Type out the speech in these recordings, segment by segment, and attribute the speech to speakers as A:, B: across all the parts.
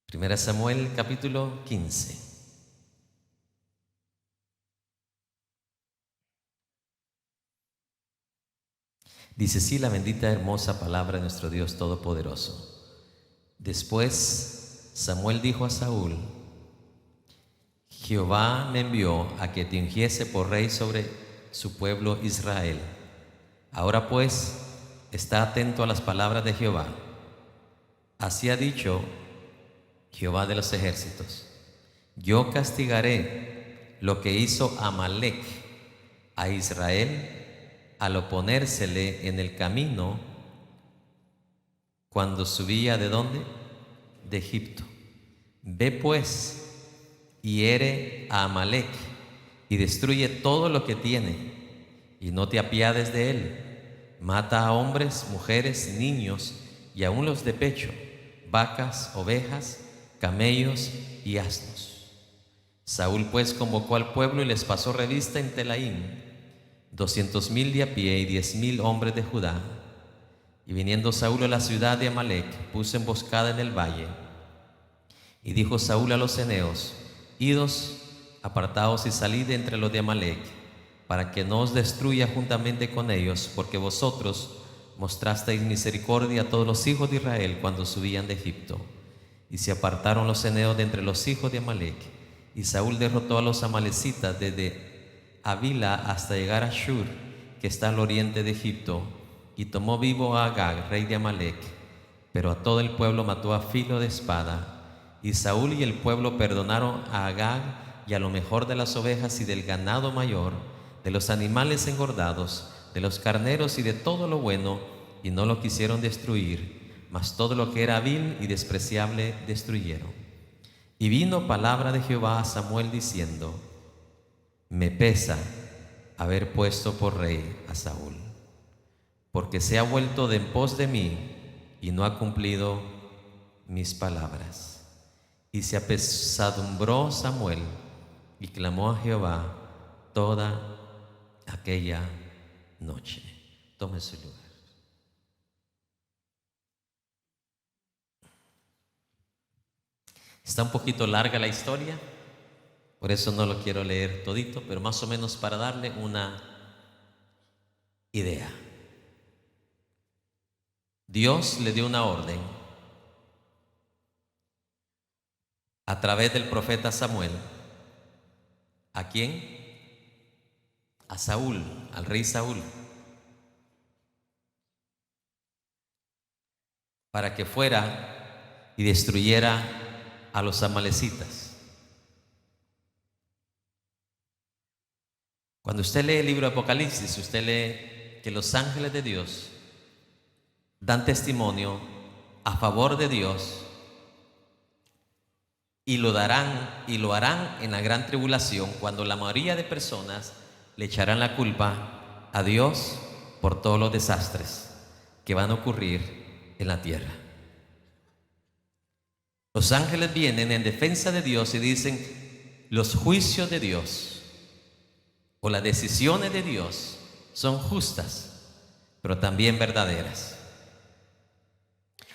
A: Primera Samuel, capítulo 15. Dice así la bendita, hermosa palabra de nuestro Dios Todopoderoso. Después Samuel dijo a Saúl: Jehová me envió a que te ungiese por rey sobre su pueblo Israel. Ahora pues, está atento a las palabras de Jehová. Así ha dicho Jehová de los ejércitos: yo castigaré lo que hizo Amalec a Israel al oponérsele en el camino cuando subía ¿de dónde? De Egipto. Ve pues y hiere a Amalec y destruye todo lo que tiene, y no te apiades de él. Mata a hombres, mujeres, niños y aun los de pecho, vacas, ovejas, camellos y asnos. Saúl pues convocó al pueblo y les pasó revista en Telaín, 200,000 de a pie y 10,000 hombres de Judá. Y viniendo Saúl a la ciudad de Amalec, puso emboscada en el valle. Y dijo Saúl a los ceneos: idos, apartaos y salid de entre los de Amalec, para que no os destruya juntamente con ellos, porque vosotros mostrasteis misericordia a todos los hijos de Israel cuando subían de Egipto. Y se apartaron los ceneos de entre los hijos de Amalec, y Saúl derrotó a los amalecitas desde Avila hasta llegar a Shur, que está al oriente de Egipto, y tomó vivo a Agag, rey de Amalec, pero a todo el pueblo mató a filo de espada. Y Saúl y el pueblo perdonaron a Agag y a lo mejor de las ovejas y del ganado mayor, de los animales engordados, de los carneros y de todo lo bueno, y no lo quisieron destruir, mas todo lo que era vil y despreciable destruyeron. Y vino palabra de Jehová a Samuel diciendo: me pesa haber puesto por rey a Saúl, porque se ha vuelto de en pos de mí y no ha cumplido mis palabras. Y se apesadumbró Samuel y clamó a Jehová toda aquella noche. Tome su lugar. Está un poquito larga la historia, por eso no lo quiero leer todito, pero más o menos para darle una idea. Dios le dio una orden a través del profeta Samuel. ¿A quién? A Saúl, al rey Saúl, para que fuera y destruyera a los amalecitas. Cuando usted lee el libro de Apocalipsis, usted lee que los ángeles de Dios dan testimonio a favor de Dios y lo harán en la gran tribulación, cuando la mayoría de personas le echarán la culpa a Dios por todos los desastres que van a ocurrir en la tierra. Los ángeles vienen en defensa de Dios y dicen: los juicios de Dios o las decisiones de Dios son justas, pero también verdaderas.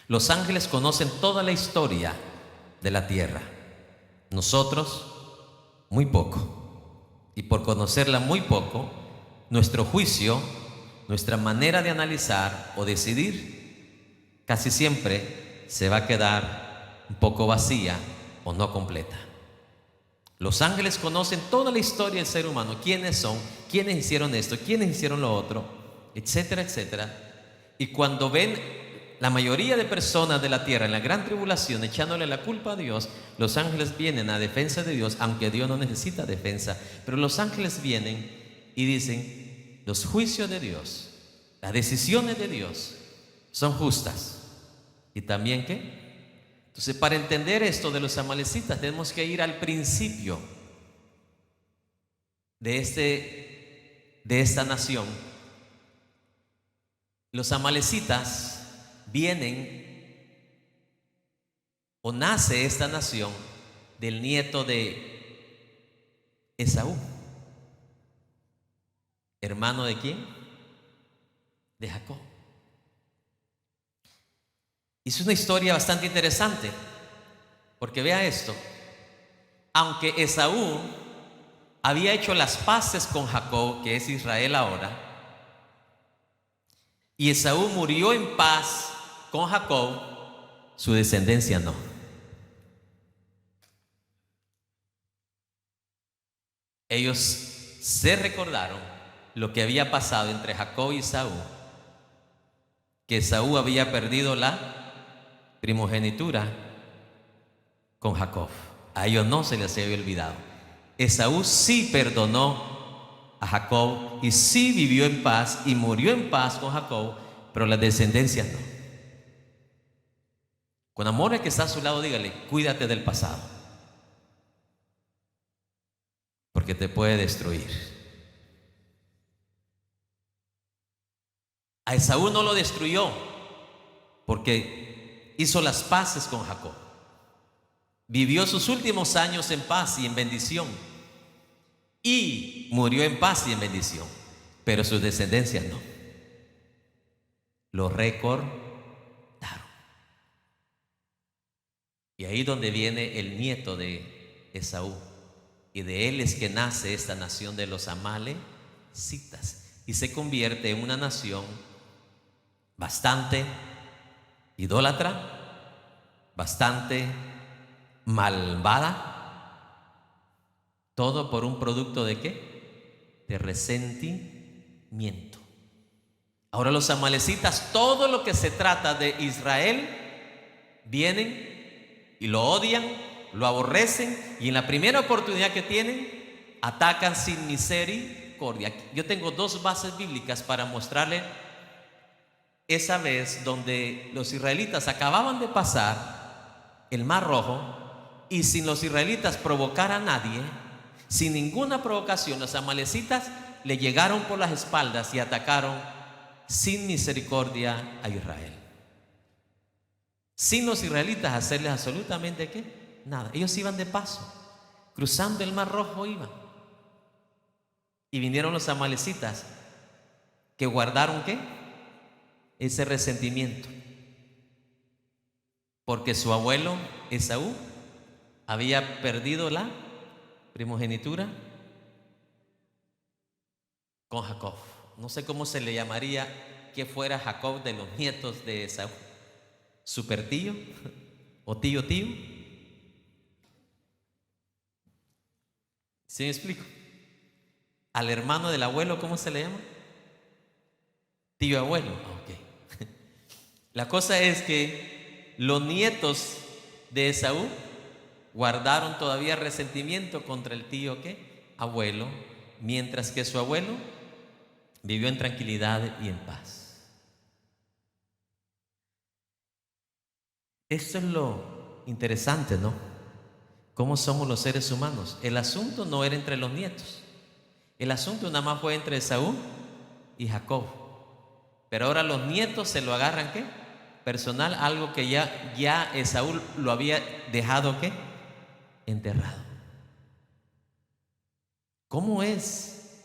A: Los ángeles conocen toda la historia de la tierra. Nosotros, muy poco. Y por conocerla muy poco, nuestro juicio, nuestra manera de analizar o decidir, casi siempre se va a quedar un poco vacía o no completa. Los ángeles conocen toda la historia del ser humano: quiénes son, quiénes hicieron esto, quiénes hicieron lo otro, etcétera, etcétera. Y cuando ven la mayoría de personas de la tierra en la gran tribulación echándole la culpa a Dios, los ángeles vienen a defensa de Dios, aunque Dios no necesita defensa. Pero los ángeles vienen y dicen: los juicios de Dios, las decisiones de Dios son justas. ¿Y también qué? Entonces, para entender esto de los amalecitas, tenemos que ir al principio de esta nación. Los amalecitas vienen, o nace esta nación del nieto de Esaú. ¿Hermano de quién? De Jacob. Es una historia bastante interesante, Porque vea esto, aunque Esaú había hecho las paces con Jacob, que es Israel ahora, y Esaú murió en paz con Jacob, su descendencia no. Ellos se recordaron lo que había pasado entre Jacob y Esaú, que Esaú había perdido la primogenitura con Jacob. A ellos no se les había olvidado. Esaú sí perdonó a Jacob y sí vivió en paz y murió en paz con Jacob, pero las descendencias no. Con amor al que está a su lado, dígale: cuídate del pasado, porque te puede destruir. A Esaú no lo destruyó porque hizo las paces con Jacob. Vivió sus últimos años en paz y en bendición, y murió en paz y en bendición, pero sus descendencias no. Lo recordaron. Y ahí donde viene el nieto de Esaú, y de él es que nace esta nación de los amalecitas, y se convierte en una nación bastante idólatra, bastante malvada, todo por un producto ¿de qué? De resentimiento. Ahora los amalecitas, todo lo que se trata de Israel, vienen y lo odian, lo aborrecen, y en la primera oportunidad que tienen, atacan sin misericordia. Yo tengo dos bases bíblicas para mostrarle esa vez donde los israelitas acababan de pasar el Mar Rojo, y sin los israelitas provocar a nadie, sin ninguna provocación, los amalecitas le llegaron por las espaldas y atacaron sin misericordia a Israel. Sin los israelitas hacerles absolutamente ¿qué? Nada. Ellos iban de paso, cruzando el Mar Rojo iban. Y vinieron los amalecitas, que guardaron ¿qué? Ese resentimiento, porque su abuelo Esaú había perdido la primogenitura con Jacob. No sé cómo se le llamaría que fuera Jacob de los nietos de Esaú. ¿Super tío? ¿O tío tío? ¿Sí me explico? Al hermano del abuelo, ¿cómo se le llama? Tío abuelo. Ok. La cosa es que los nietos de Esaú guardaron todavía resentimiento contra el tío ¿qué? Abuelo, mientras que su abuelo vivió en tranquilidad y en paz. Esto es lo interesante, ¿no? ¿Cómo somos los seres humanos? El asunto no era entre los nietos. El asunto nada más fue entre Esaú y Jacob. Pero ahora los nietos se lo agarran ¿qué? Personal, algo que ya Esaú lo había dejado ¿qué? Enterrado. ¿Cómo es?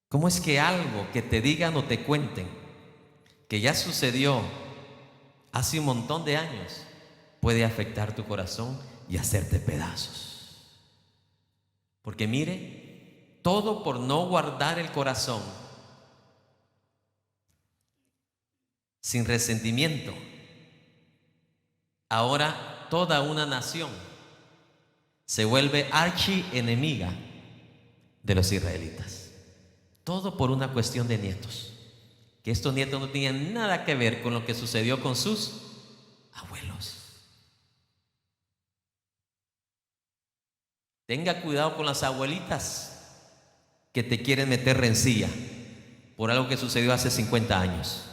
A: ¿Cómo es que algo que te digan o te cuenten que ya sucedió hace un montón de años puede afectar tu corazón y hacerte pedazos? Porque mire, todo por no guardar el corazón sin resentimiento. Ahora toda una nación se vuelve archienemiga de los israelitas. Todo por una cuestión de nietos. Que estos nietos no tenían nada que ver con lo que sucedió con sus abuelos. Tenga cuidado con las abuelitas que te quieren meter rencilla por algo que sucedió hace 50 años.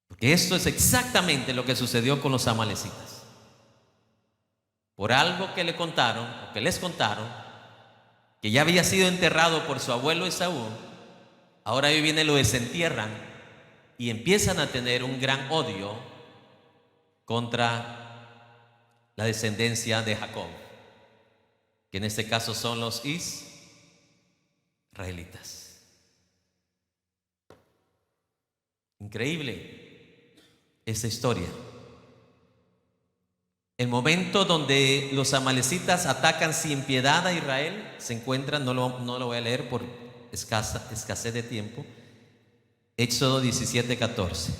A: Porque esto es exactamente lo que sucedió con los amalecitas. Por algo que le contaron, o que les contaron, que ya había sido enterrado por su abuelo Esaú, ahora hoy viene, lo desentierran y empiezan a tener un gran odio contra la descendencia de Jacob, que en este caso son los israelitas. Increíble esta historia. El momento donde los amalecitas atacan sin piedad a Israel se encuentra, no lo voy a leer por escasez de tiempo, Éxodo 17:14.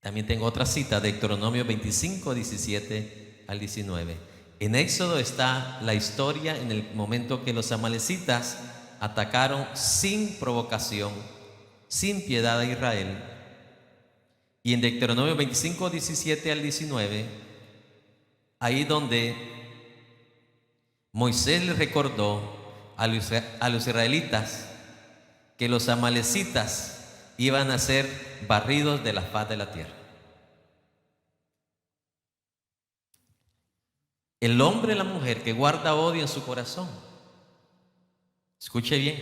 A: También tengo otra cita, de Deuteronomio 25:17-19. En Éxodo está la historia en el momento que los amalecitas atacaron sin provocación, sin piedad a Israel. Y en Deuteronomio 25:17-19, ahí donde Moisés les recordó a los israelitas que los amalecitas iban a ser barridos de la faz de la tierra. El hombre y la mujer que guarda odio en su corazón, escuche bien,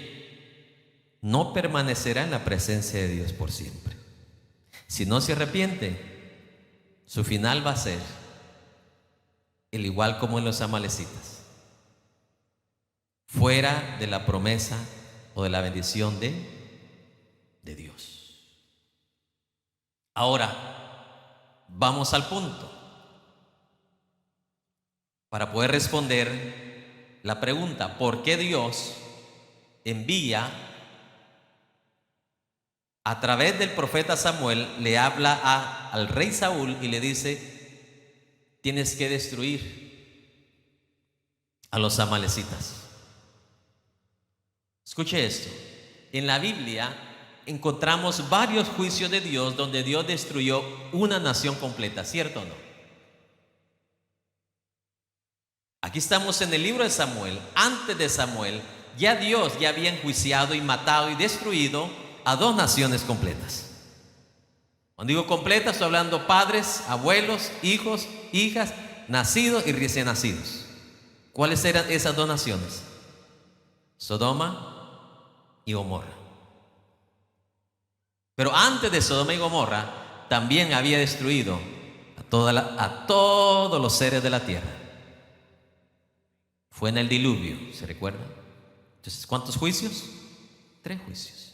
A: no permanecerá en la presencia de Dios por siempre. Si no se arrepiente, su final va a ser el igual como en los amalecitas, fuera de la promesa o de la bendición de Dios. Ahora, vamos al punto. Para poder responder la pregunta, ¿por qué Dios envía a través del profeta Samuel, le habla al rey Saúl y le dice: tienes que destruir a los amalecitas? Escuche esto. En la Biblia encontramos varios juicios de Dios donde Dios destruyó una nación completa, ¿cierto o no? Aquí estamos en el libro de Samuel. Antes de Samuel, Dios había enjuiciado y matado y destruido a 2 naciones completas. Cuando digo completas, estoy hablando padres, abuelos, hijos, hijas, nacidos y recién nacidos. ¿Cuáles eran esas 2 naciones? Sodoma y Gomorra. Pero antes de Sodoma y Gomorra, también había destruido a todos los seres de la tierra. Fue en el diluvio, ¿se recuerda? Entonces, ¿cuántos juicios? 3 juicios.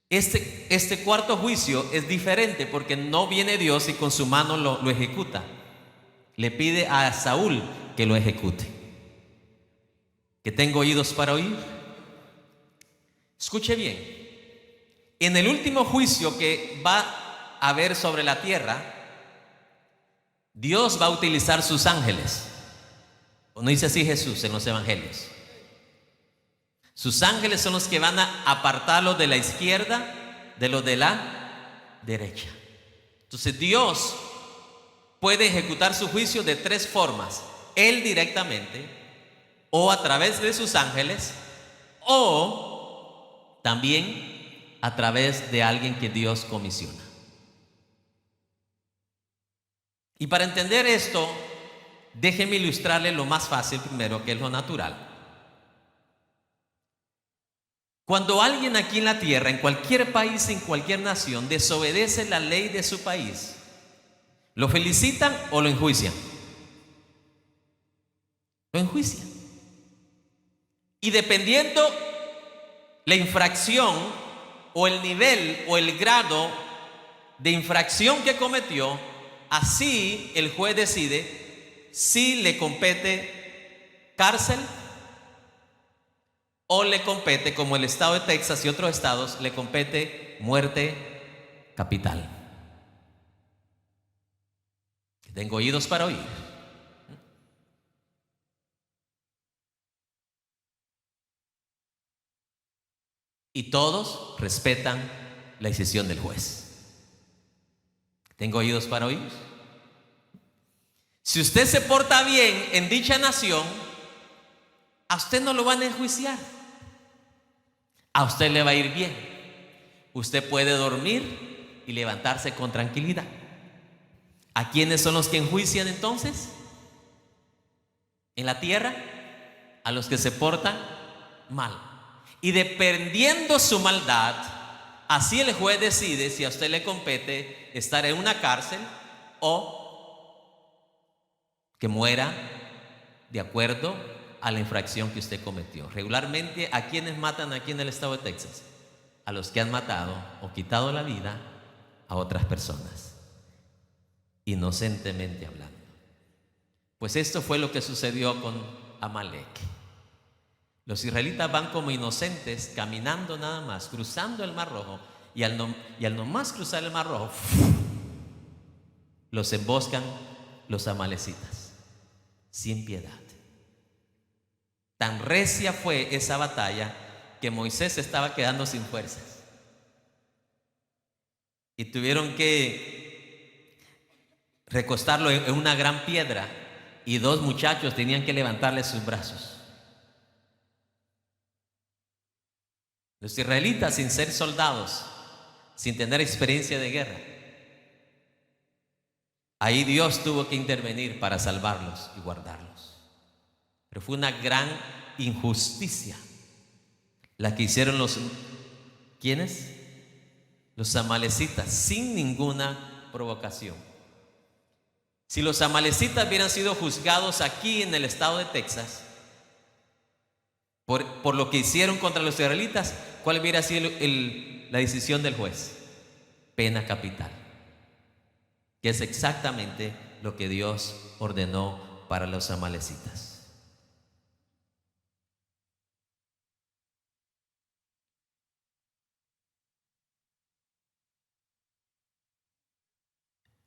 A: Este cuarto juicio es diferente porque no viene Dios y con su mano lo ejecuta. Le pide a Saúl que lo ejecute. ¿Que tengo oídos para oír? Escuche bien. En el último juicio que va a haber sobre la tierra, Dios va a utilizar sus ángeles. ¿O no dice así Jesús en los evangelios? Sus ángeles son los que van a apartarlos de la izquierda de los de la derecha. Entonces Dios puede ejecutar su juicio de 3 formas: Él directamente, o a través de sus ángeles, o también a través de alguien que Dios comisiona. Y para entender esto, déjeme ilustrarle lo más fácil primero, que es lo natural. Cuando alguien aquí en la tierra, en cualquier país, en cualquier nación, desobedece la ley de su país, ¿lo felicitan o lo enjuician? Lo enjuician. Y dependiendo la infracción o el nivel o el grado de infracción que cometió, así el juez decide si le compete cárcel o le compete, como el estado de Texas y otros estados, le compete muerte capital. Tengo oídos para oír. Y todos respetan la decisión del juez. Tengo oídos para oír. Si usted se porta bien en dicha nación, a usted no lo van a enjuiciar. A usted le va a ir bien. Usted puede dormir y levantarse con tranquilidad. ¿A quiénes son los que enjuician entonces? En la tierra, a los que se portan mal. Y dependiendo su maldad, así el juez decide si a usted le compete estar en una cárcel o que muera de acuerdo a la infracción que usted cometió. Regularmente, ¿a quienes matan aquí en el estado de Texas? A los que han matado o quitado la vida a otras personas. inocentemente hablando. Pues esto fue lo que sucedió con Amalek. Los israelitas van como inocentes, caminando nada más, cruzando el Mar Rojo, y al no más cruzar el Mar Rojo, los emboscan los amalecitas, sin piedad. Tan recia fue esa batalla que Moisés estaba quedando sin fuerzas. Y tuvieron que recostarlo en una gran piedra, y dos muchachos tenían que levantarle sus brazos. Los israelitas, sin ser soldados, sin tener experiencia de guerra, ahí Dios tuvo que intervenir para salvarlos y guardarlos. Pero fue una gran injusticia la que hicieron ¿quiénes? Los amalecitas, sin ninguna provocación. Si los amalecitas hubieran sido juzgados aquí en el estado de Texas por lo que hicieron contra los israelitas, ¿cuál hubiera sido la decisión del juez? Pena capital, que es exactamente lo que Dios ordenó para los amalecitas.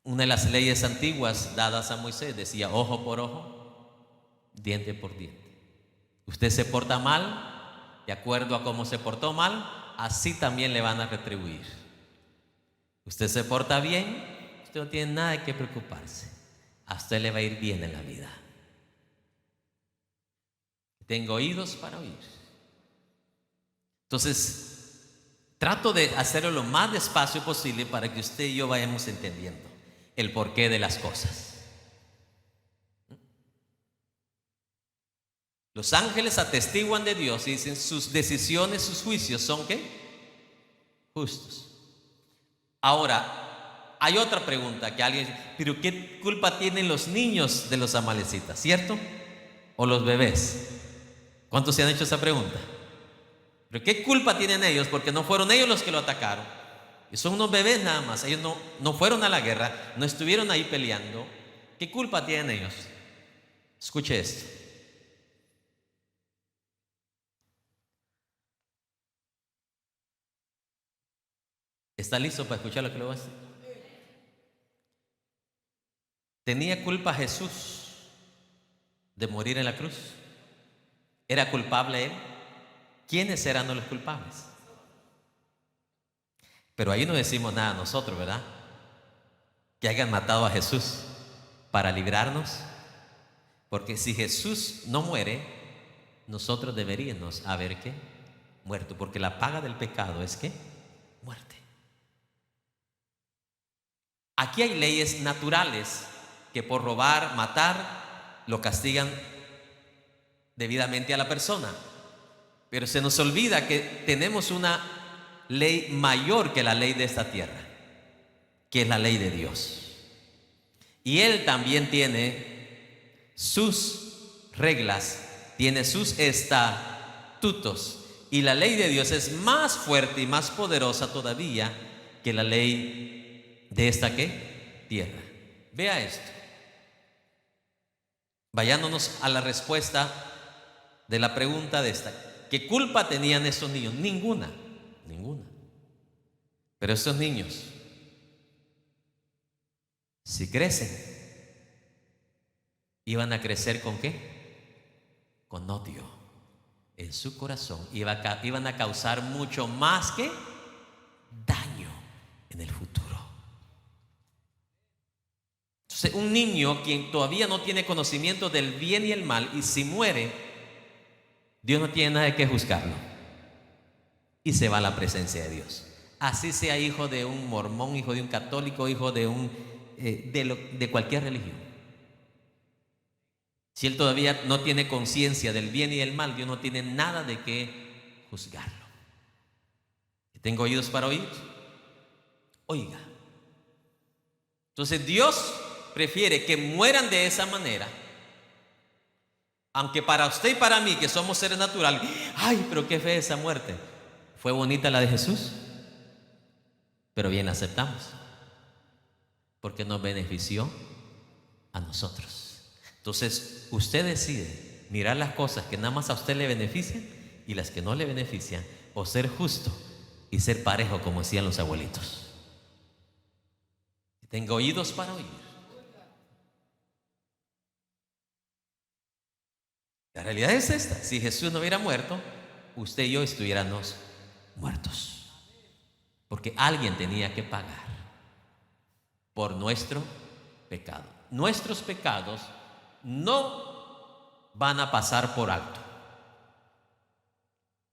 A: Una de las leyes antiguas dadas a Moisés decía ojo por ojo, diente por diente. Usted se porta mal, de acuerdo a cómo se portó mal, así también le van a retribuir. Usted se porta bien, usted no tiene nada de qué preocuparse. A usted le va a ir bien en la vida. Tengo oídos para oír. Entonces, trato de hacerlo lo más despacio posible para que usted y yo vayamos entendiendo el porqué de las cosas. Los ángeles atestiguan de Dios y dicen sus decisiones, sus juicios son ¿qué? Justos. Ahora, hay otra pregunta que alguien dice, pero ¿qué culpa tienen los niños de los amalecitas? ¿Cierto? ¿O los bebés? ¿Cuántos se han hecho esa pregunta? ¿Pero qué culpa tienen ellos? Porque no fueron ellos los que lo atacaron. Y son unos bebés nada más. Ellos no fueron a la guerra, no estuvieron ahí peleando. ¿Qué culpa tienen ellos? Escuche esto. ¿Está listo para escuchar lo que le voy a decir? ¿Tenía culpa Jesús de morir en la cruz? ¿Era culpable él? ¿Quiénes eran los culpables? Pero ahí no decimos nada nosotros, ¿verdad? Que hayan matado a Jesús para librarnos. Porque si Jesús no muere, nosotros deberíamos haber ¿qué? Muerto. Porque la paga del pecado es ¿qué? Muerte. Aquí hay leyes naturales que por robar, matar, lo castigan debidamente a la persona. Pero se nos olvida que tenemos una ley mayor que la ley de esta tierra, que es la ley de Dios. Y Él también tiene sus reglas, tiene sus estatutos. Y la ley de Dios es más fuerte y más poderosa todavía que la ley de esta ¿qué? Tierra. Vea esto. Vayámonos a la respuesta de la pregunta de esta. ¿Qué culpa tenían estos niños? Ninguna. Pero estos niños, si crecen, iban a crecer ¿con qué? Con odio en su corazón. Iban a causar mucho más que daño en el futuro. Entonces, un niño quien todavía no tiene conocimiento del bien y el mal, y si muere, Dios no tiene nada de qué juzgarlo, y se va a la presencia de Dios. Así sea hijo de un mormón, hijo de un católico, hijo de de cualquier religión. Si él todavía no tiene conciencia del bien y del mal, Dios no tiene nada de qué juzgarlo. ¿Tengo oídos para oír? Oiga. Entonces Dios prefiere que mueran de esa manera, aunque para usted y para mí, que somos seres naturales, ay, pero qué fea esa muerte. ¿Fue bonita la de Jesús? Pero bien la aceptamos, porque nos benefició a nosotros. Entonces, usted decide mirar las cosas que nada más a usted le benefician y las que no le benefician, o ser justo y ser parejo, como decían los abuelitos. Tengo oídos para oír. La realidad es esta: si Jesús no hubiera muerto, usted y yo estuviéramos muertos, porque alguien tenía que pagar por nuestro pecado. Nuestros pecados no van a pasar por alto.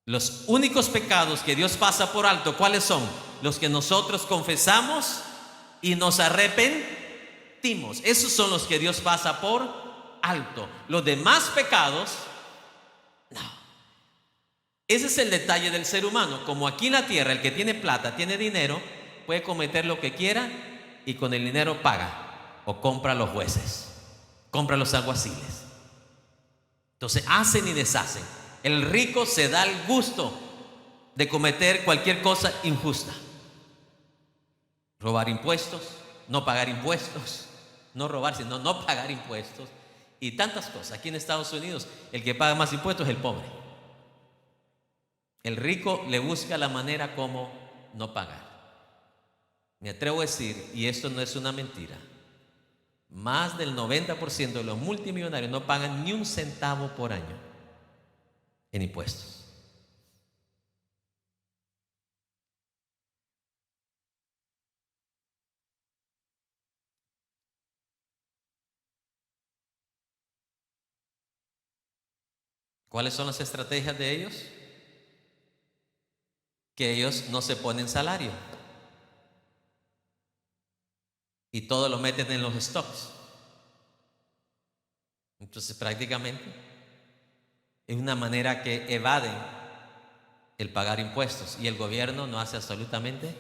A: Los únicos pecados que Dios pasa por alto, ¿cuáles son? Los que nosotros confesamos y nos arrepentimos. Esos son los que Dios pasa por alto. Los demás pecados, no. Ese es el detalle del ser humano. Como aquí en la tierra, el que tiene plata, tiene dinero, puede cometer lo que quiera y con el dinero paga o compra a los jueces, compra a los alguaciles. Entonces hacen y deshacen. El rico se da el gusto de cometer cualquier cosa injusta: robar impuestos, no pagar impuestos, no robar, sino no pagar impuestos y tantas cosas. Aquí en Estados Unidos el que paga más impuestos es el pobre. El rico le busca la manera como no pagar. Me atrevo a decir, y esto no es una mentira, más del 90% de los multimillonarios no pagan ni un centavo por año en impuestos. ¿Cuáles son las estrategias de ellos? Que ellos no se ponen salario y todo lo meten en los stocks. Entonces prácticamente es una manera que evaden el pagar impuestos, y el gobierno no hace absolutamente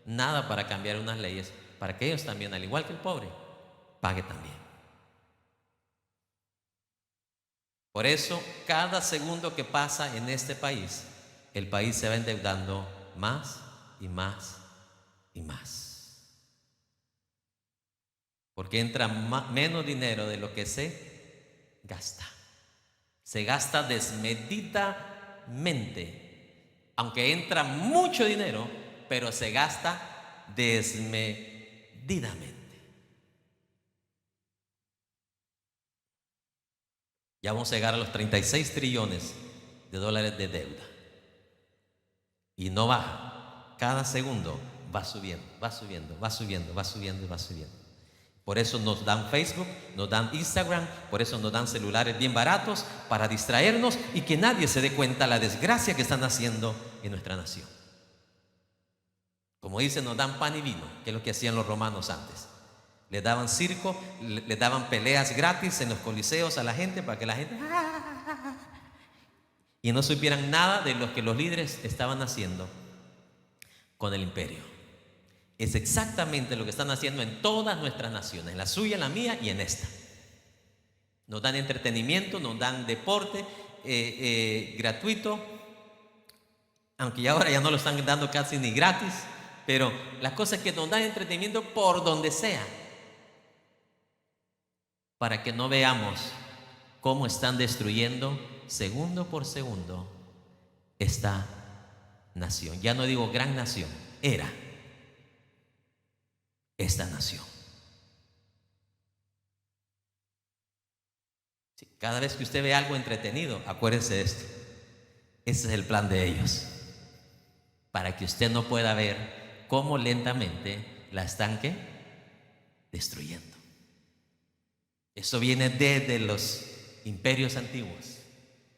A: nada para cambiar unas leyes para que ellos también, al igual que el pobre, pague también. Por eso, cada segundo que pasa en este país, el país se va endeudando más y más y más, porque entra menos dinero de lo que se gasta. Se gasta desmedidamente. Aunque entra mucho dinero, pero se gasta desmedidamente. Ya vamos a llegar a los 36 trillones de dólares de deuda. Y no baja. Cada segundo va subiendo, va subiendo, va subiendo, va subiendo, va subiendo. Por eso nos dan Facebook, nos dan Instagram, por eso nos dan celulares bien baratos para distraernos y que nadie se dé cuenta la desgracia que están haciendo en nuestra nación. Como dicen, nos dan pan y vino, que es lo que hacían los romanos antes. Les daban circo, les daban peleas gratis en los coliseos a la gente para que la gente y no supieran nada de lo que los líderes estaban haciendo con el imperio. Es exactamente lo que están haciendo en todas nuestras naciones, en la suya, en la mía y en esta. Nos dan entretenimiento, nos dan deporte gratuito, aunque ahora ya no lo están dando casi ni gratis, pero la cosa es que nos dan entretenimiento por donde sea, para que no veamos cómo están destruyendo segundo por segundo esta nación. Ya no digo gran nación, era esta nación. Sí, cada vez que usted ve algo entretenido, acuérdese de esto. Ese es el plan de ellos, para que usted no pueda ver cómo lentamente la están destruyendo. Eso viene desde los imperios antiguos.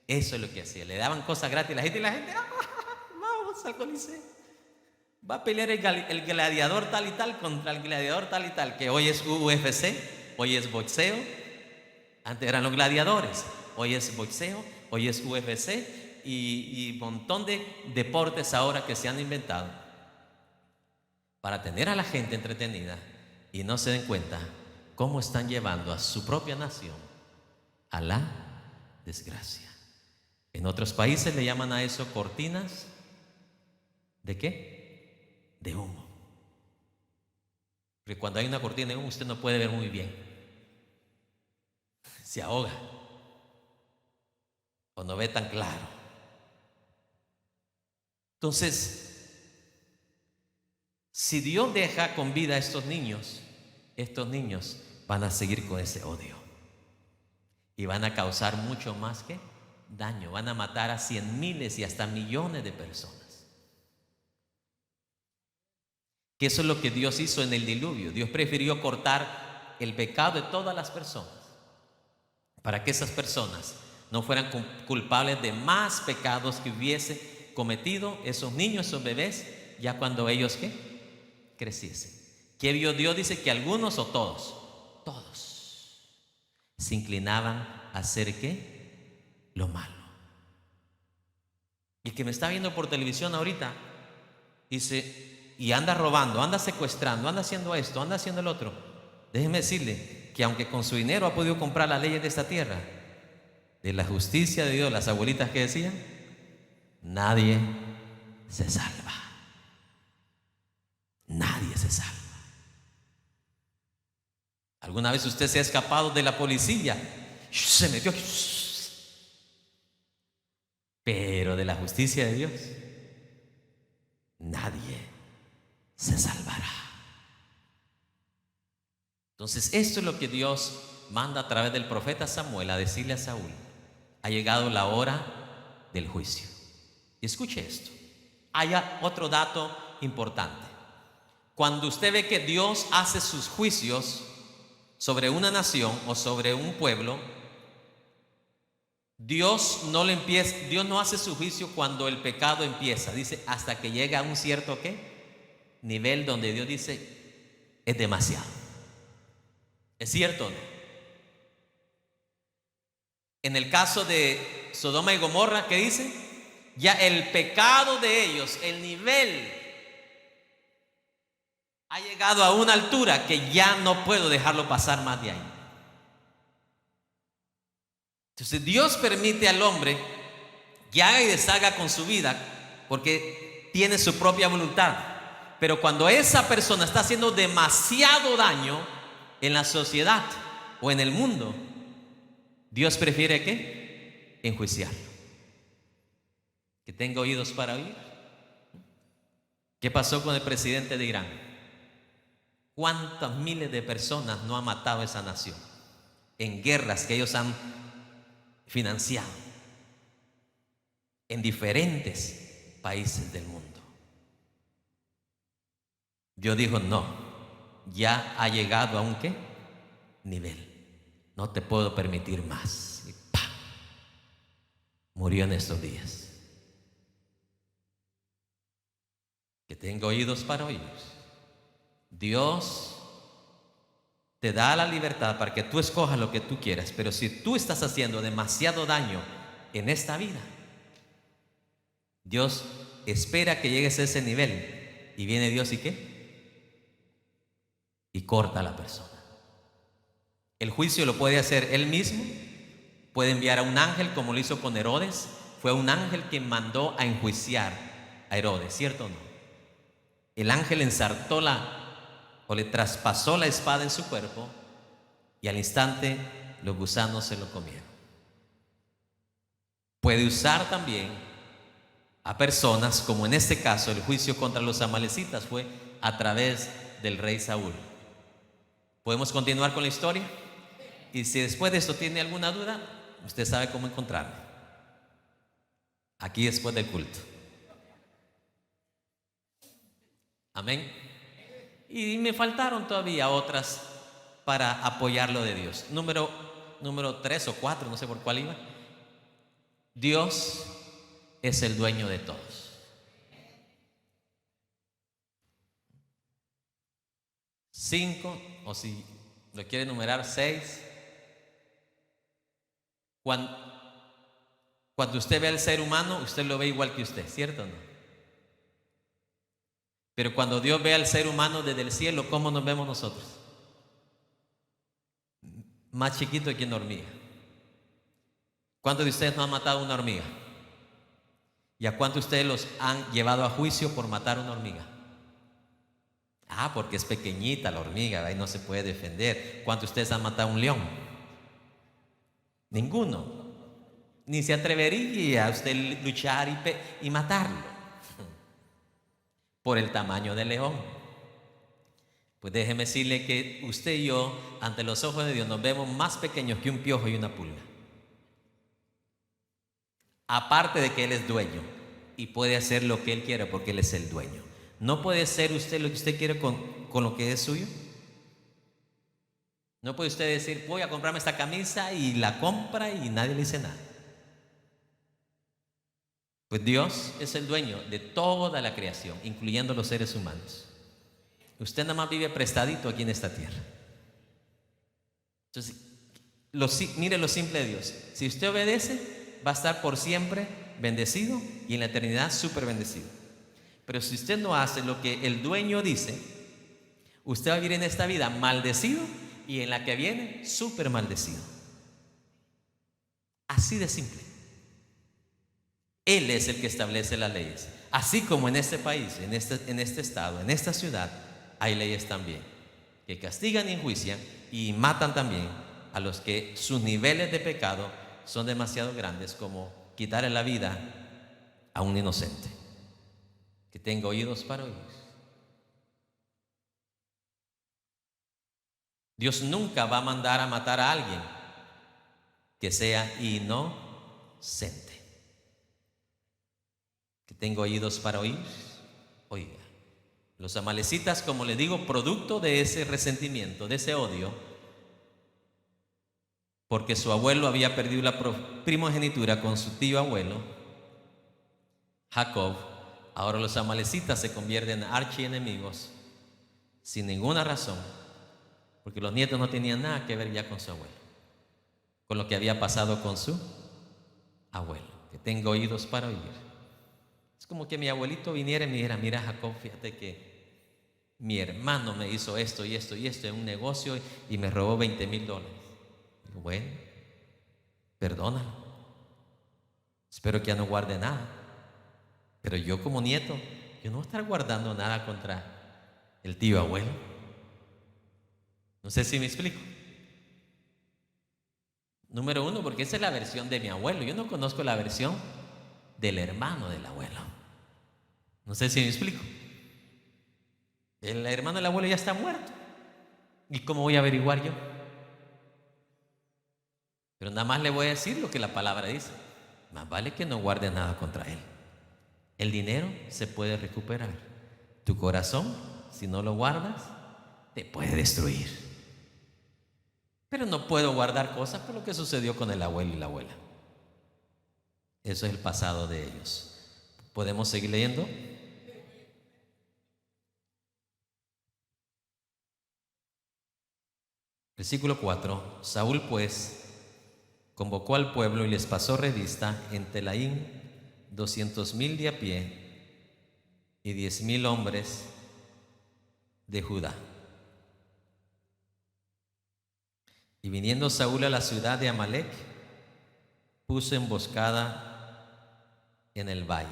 A: Eso es lo que hacía. Le daban cosas gratis a la gente y la gente, vamos al coliseo. Va a pelear el gladiador tal y tal contra el gladiador tal y tal, que hoy es UFC, hoy es boxeo. Antes eran los gladiadores, hoy es boxeo, hoy es UFC y un montón de deportes ahora que se han inventado para tener a la gente entretenida y no se den cuenta cómo están llevando a su propia nación a la desgracia. En otros países le llaman a eso cortinas ¿de qué? De humo. Porque cuando hay una cortina de humo usted no puede ver muy bien. Se ahoga. O no ve tan claro. Entonces, si Dios deja con vida a estos niños van a seguir con ese odio. Y van a causar mucho más que daño. Van a matar a 100 miles y hasta millones de personas. Que eso es lo que Dios hizo en el diluvio. Dios prefirió cortar el pecado de todas las personas para que esas personas no fueran culpables de más pecados que hubiese cometido esos niños, esos bebés, ya cuando ellos ¿qué? Creciesen. ¿Qué vio Dios? Dice que algunos o todos se inclinaban a hacer ¿qué? Lo malo. Y el que me está viendo por televisión ahorita dice, y anda robando, anda secuestrando, anda haciendo esto, anda haciendo el otro. Déjeme decirle que aunque con su dinero ha podido comprar las leyes de esta tierra, de la justicia de Dios, las abuelitas que decían, nadie se salva. Nadie se salva. ¿Alguna vez usted se ha escapado de la policía? Se metió. Pero de la justicia de Dios, nadie se salvará. Entonces, esto es lo que Dios manda a través del profeta Samuel a decirle a Saúl: ha llegado la hora del juicio. Y escuche esto. Hay otro dato importante. Cuando usted ve que Dios hace sus juicios sobre una nación o sobre un pueblo, Dios no hace su juicio cuando el pecado empieza. Dice hasta que llega a un cierto ¿qué? Nivel donde Dios dice es demasiado. ¿Es cierto o no? En el caso de Sodoma y Gomorra, ¿qué dice? Ya el pecado de ellos, el nivel ha llegado a una altura que ya no puedo dejarlo pasar más de ahí. Entonces Dios permite al hombre que haga y deshaga con su vida porque tiene su propia voluntad. Pero cuando esa persona está haciendo demasiado daño en la sociedad o en el mundo, Dios prefiere ¿qué? Enjuiciarlo. Que tenga oídos para oír. ¿Qué pasó con el presidente de Irán? ¿Cuántas miles de personas no ha matado esa nación en guerras que ellos han financiado en diferentes países del mundo? Dios dijo: no, ya ha llegado a un ¿qué? Nivel. No te puedo permitir más. Y ¡pam! Murió en estos días. Que tenga oídos para oír. Dios te da la libertad para que tú escojas lo que tú quieras, pero si tú estás haciendo demasiado daño en esta vida, Dios espera que llegues a ese nivel. Y viene Dios y ¿qué? Y corta a la persona. El juicio lo puede hacer él mismo, puede enviar a un ángel como lo hizo con Herodes. Fue un ángel quien mandó a enjuiciar a Herodes, ¿cierto o no? El ángel ensartó le traspasó la espada en su cuerpo y al instante los gusanos se lo comieron. Puede usar también a personas, como en este caso el juicio contra los amalecitas fue a través del rey Saúl. ¿Podemos continuar con la historia? Y si después de esto tiene alguna duda, usted sabe cómo encontrarme. Aquí después del culto. Amén. Y me faltaron todavía otras para apoyar lo de Dios. Número 3 o 4, no sé por cuál iba. Dios es el dueño de todos. 5, o si lo quiere numerar, 6. Cuando usted ve al ser humano, usted lo ve igual que usted, ¿cierto o no? Pero cuando Dios ve al ser humano desde el cielo, ¿cómo nos vemos nosotros? Más chiquito que una hormiga. ¿Cuántos de ustedes no han matado una hormiga? ¿Y a cuántos de ustedes los han llevado a juicio por matar una hormiga? Ah, porque es pequeñita la hormiga, ahí no se puede defender. ¿Cuántos de ustedes han matado a un león? Ninguno. Ni se atrevería a usted luchar y matarlo por el tamaño del león. Pues déjeme decirle que usted y yo, ante los ojos de Dios, nos vemos más pequeños que un piojo y una pulga. Aparte de que Él es dueño y puede hacer lo que Él quiere porque Él es el dueño. ¿No puede ser usted lo que usted quiere con lo que es suyo? ¿No puede usted decir, voy a comprarme esta camisa y la compra y nadie le dice nada? Pues Dios es el dueño de toda la creación, incluyendo los seres humanos. Usted nada más vive prestadito aquí en esta tierra. Entonces, mire lo simple de Dios. Si usted obedece, va a estar por siempre bendecido y en la eternidad súper bendecido. Pero si usted no hace lo que el dueño dice, usted va a vivir en esta vida maldecido y en la que viene súper maldecido. Así de simple. Él es el que establece las leyes. Así como en este país, en este estado, en esta ciudad, hay leyes también que castigan y enjuician y matan también a los que sus niveles de pecado son demasiado grandes, como quitarle la vida a un inocente. Que tenga oídos para oír. Dios nunca va a mandar a matar a alguien que sea inocente. Que tenga oídos para oír, oiga. Los amalecitas, como le digo, producto de ese resentimiento, de ese odio, porque su abuelo había perdido la primogenitura con su tío abuelo, Jacob. Ahora los amalecitas se convierten en archienemigos sin ninguna razón, porque los nietos no tenían nada que ver ya con su abuelo, con lo que había pasado con su abuelo. Que tenga oídos para oír. Es como que mi abuelito viniera y me dijera, mira Jacob, fíjate que mi hermano me hizo esto y esto y esto en un negocio y me robó $20,000. Digo, bueno, perdónalo. Espero que ya no guarde nada. Pero yo como nieto, yo no voy a estar guardando nada contra el tío abuelo. No sé si me explico. Número uno, porque esa es la versión de mi abuelo. Yo no conozco la versión del hermano del abuelo. No sé si me explico. El hermano del abuelo ya está muerto. ¿Y cómo voy a averiguar yo? Pero nada más le voy a decir lo que la palabra dice. Más vale que no guarde nada contra él. El dinero se puede recuperar. Tu corazón, si no lo guardas, te puede destruir. Pero no puedo guardar cosas por lo que sucedió con el abuelo y la abuela. Eso es el pasado de ellos. ¿Podemos seguir leyendo? Versículo 4. Saúl pues convocó al pueblo y les pasó revista en Telaín 200,000 de a pie y 10,000 hombres de Judá. Y viniendo Saúl a la ciudad de Amalec, puso emboscada en el valle.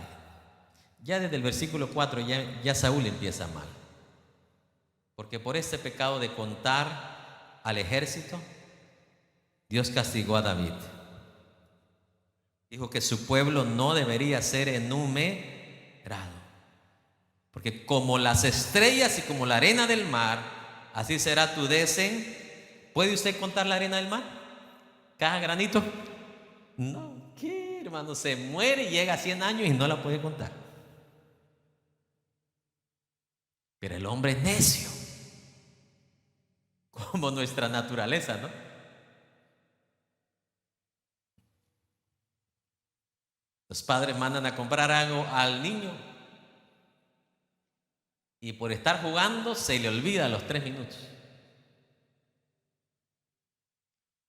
A: Ya desde el versículo 4 ya Saúl empieza mal, porque por este pecado de contar al ejército, Dios castigó a David. Dijo que su pueblo no debería ser enumerado, porque como las estrellas y como la arena del mar, así será tu descendencia. ¿Puede usted contar la arena del mar? ¿Cada granito? No, ¿qué, hermano? Se muere y llega a 100 años y no la puede contar. Pero el hombre es necio, como nuestra naturaleza, ¿no? Los padres mandan a comprar algo al niño y por estar jugando se le olvida a los 3 minutos.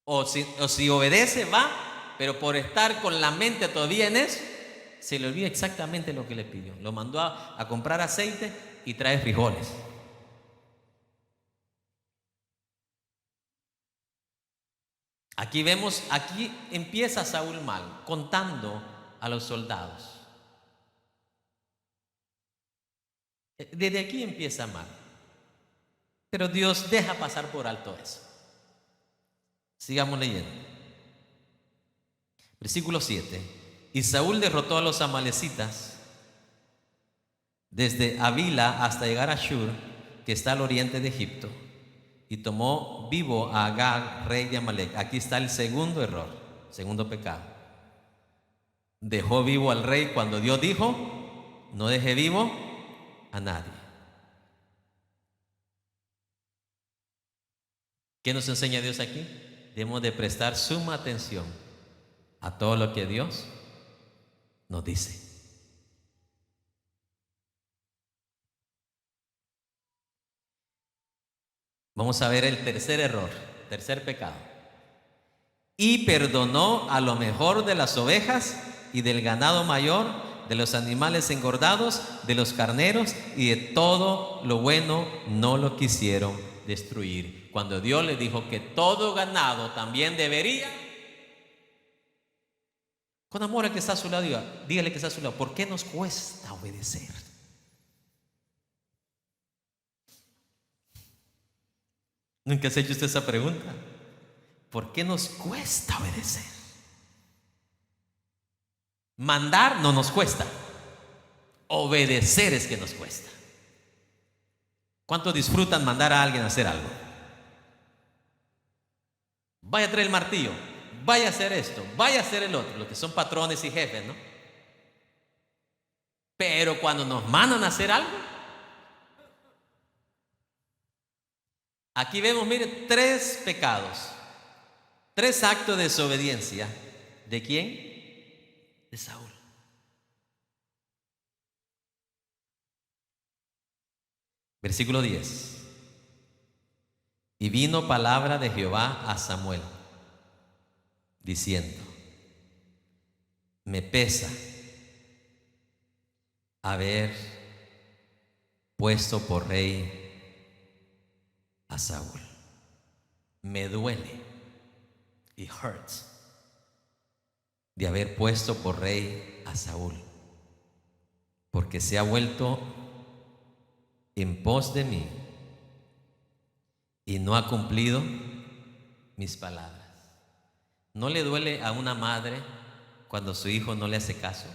A: O si obedece, va, pero por estar con la mente todavía en eso, se le olvida exactamente lo que le pidió. Lo mandó a comprar aceite y trae frijoles. Aquí empieza Saúl mal, contando a los soldados. Desde aquí empieza mal. Pero Dios deja pasar por alto eso. Sigamos leyendo. Versículo 7. Y Saúl derrotó a los amalecitas desde Avila hasta llegar a Shur, que está al oriente de Egipto, y tomó vivo a Agag, rey de Amalec. Aquí está el segundo error, segundo pecado. Dejó vivo al rey cuando Dios dijo: no deje vivo a nadie. ¿Qué nos enseña Dios aquí? Debemos de prestar suma atención a todo lo que Dios nos dice. Vamos a ver el tercer error, tercer pecado. Y perdonó a lo mejor de las ovejas y del ganado mayor, de los animales engordados, de los carneros y de todo lo bueno no lo quisieron destruir. Cuando Dios le dijo que todo ganado también debería. Con amor al que está a su lado, dígale que está a su lado: ¿por qué nos cuesta obedecer? ¿Nunca se ha hecho usted esa pregunta? ¿Por qué nos cuesta obedecer? Mandar no nos cuesta, obedecer es que nos cuesta. ¿Cuántos disfrutan mandar a alguien a hacer algo? Vaya a traer el martillo, vaya a hacer esto, vaya a hacer el otro, los que son patrones y jefes, ¿no? Pero cuando nos mandan a hacer algo, aquí vemos, mire, 3 pecados, 3 actos de desobediencia. ¿De quién? De Saúl. Versículo 10. Y vino palabra de Jehová a Samuel, diciendo: me pesa haber puesto por rey a Saúl. Me duele, it hurts, de haber puesto por rey a Saúl, porque se ha vuelto en pos de mí y no ha cumplido mis palabras. ¿No le duele a una madre cuando su hijo no le hace caso?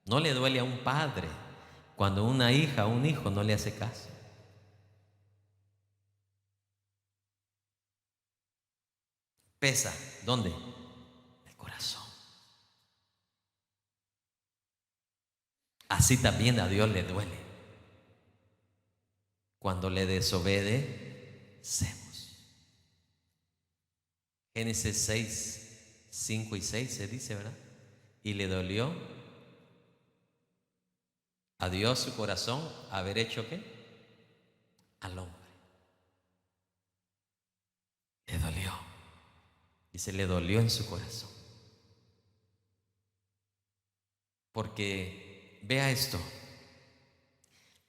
A: ¿No le duele a un padre cuando una hija o un hijo no le hace caso? Pesa, ¿dónde? El corazón. Así también a Dios le duele cuando le desobedecemos. Génesis 6, 5 y 6 se dice, ¿verdad? Y le dolió a Dios su corazón haber hecho ¿qué? Al hombre. Le dolió. Dice, le dolió en su corazón. Porque vea esto,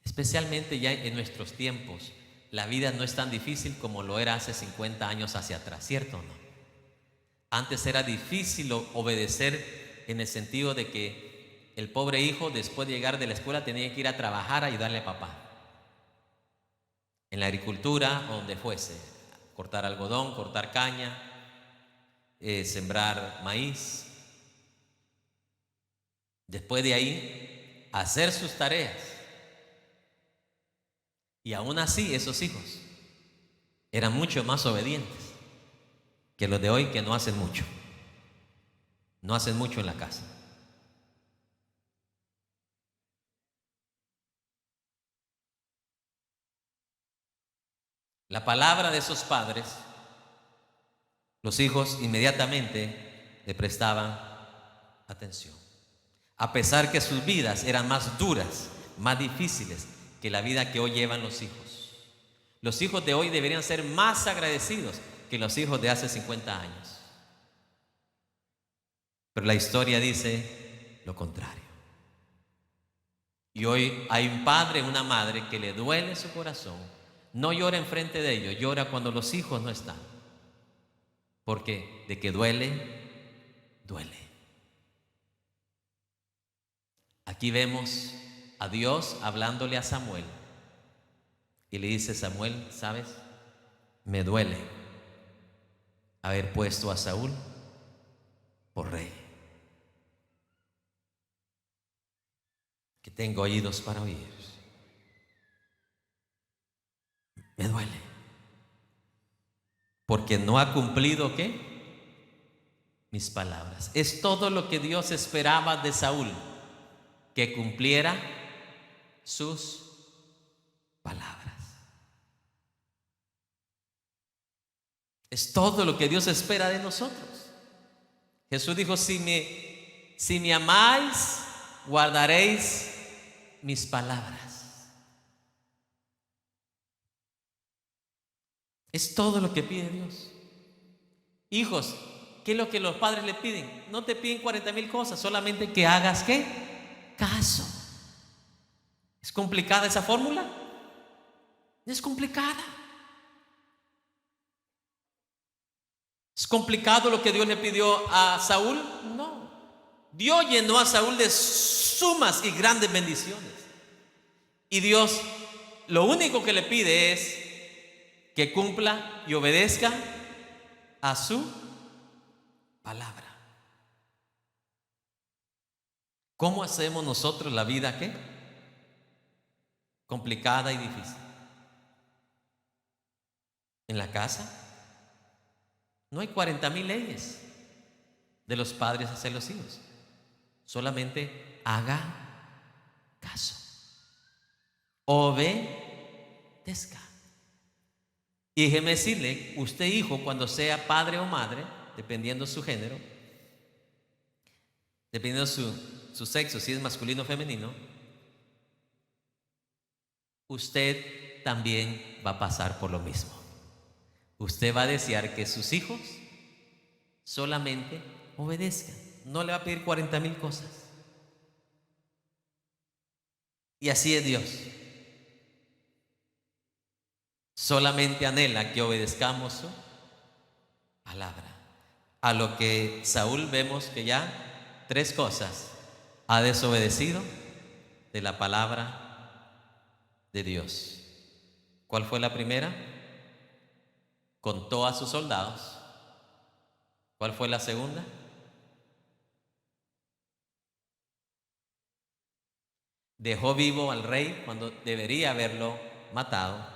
A: especialmente ya en nuestros tiempos, la vida no es tan difícil como lo era hace 50 años hacia atrás, ¿cierto o no? Antes era difícil obedecer en el sentido de que el pobre hijo, después de llegar de la escuela, tenía que ir a trabajar a ayudarle a papá. En la agricultura, o donde fuese, cortar algodón, cortar caña, sembrar maíz. Después de ahí, hacer sus tareas. Y aún así, esos hijos eran mucho más obedientes que los de hoy, que no hacen mucho. No hacen mucho en la casa. La palabra de esos padres, los hijos inmediatamente le prestaban atención. A pesar que sus vidas eran más duras, más difíciles que la vida que hoy llevan los hijos. Los hijos de hoy deberían ser más agradecidos que los hijos de hace 50 años. Pero la historia dice lo contrario. Y hoy hay un padre, una madre que le duele su corazón. No llora enfrente de ellos, llora cuando los hijos no están. Porque de que duele, duele. Aquí vemos a Dios hablándole a Samuel y le dice: Samuel, ¿sabes? Me duele haber puesto a Saúl por rey, que tengo oídos para oír. Me duele, porque no ha cumplido, ¿qué? Mis palabras. Es todo lo que Dios esperaba de Saúl, que cumpliera sus palabras. Es todo lo que Dios espera de nosotros. Jesús dijo: si me amáis, guardaréis mis palabras. Es todo lo que pide Dios. Hijos, ¿qué es lo que los padres le piden? No te piden 40,000 cosas, solamente que hagas, ¿qué? Caso. ¿Es complicada esa fórmula? Es complicada. ¿Es complicado lo que Dios le pidió a Saúl? No. Dios llenó a Saúl de sumas y grandes bendiciones. Y Dios lo único que le pide es que cumpla y obedezca a su palabra. ¿Cómo hacemos nosotros la vida qué? Complicada y difícil. En la casa no hay 40,000 leyes de los padres hacia los hijos. Solamente haga caso, obedezca. Y déjeme decirle, usted, hijo, cuando sea padre o madre, dependiendo su género, dependiendo su sexo, si es masculino o femenino, usted también va a pasar por lo mismo. Usted va a desear que sus hijos solamente obedezcan. No le va a pedir 40,000 cosas. Y así es Dios. Solamente anhela que obedezcamos su palabra. A lo que Saúl vemos que ya 3 cosas ha desobedecido de la palabra de Dios. ¿Cuál fue la primera? Contó a sus soldados. ¿Cuál fue la segunda? Dejó vivo al rey cuando debería haberlo matado.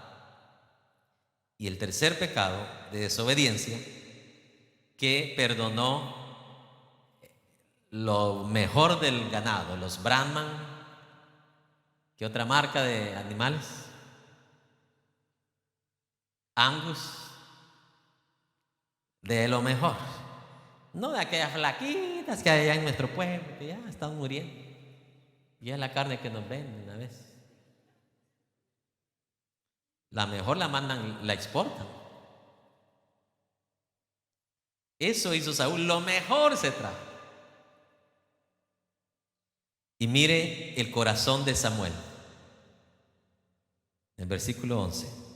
A: Y el tercer pecado de desobediencia, que perdonó lo mejor del ganado, los Brahman. ¿Qué otra marca de animales? Angus. De lo mejor. No de aquellas flaquitas que hay allá en nuestro pueblo, que ya están muriendo. Y es la carne que nos venden una vez. La mejor la mandan, la exportan. Eso hizo Saúl, lo mejor se trajo. Y mire el corazón de Samuel. En el versículo 11.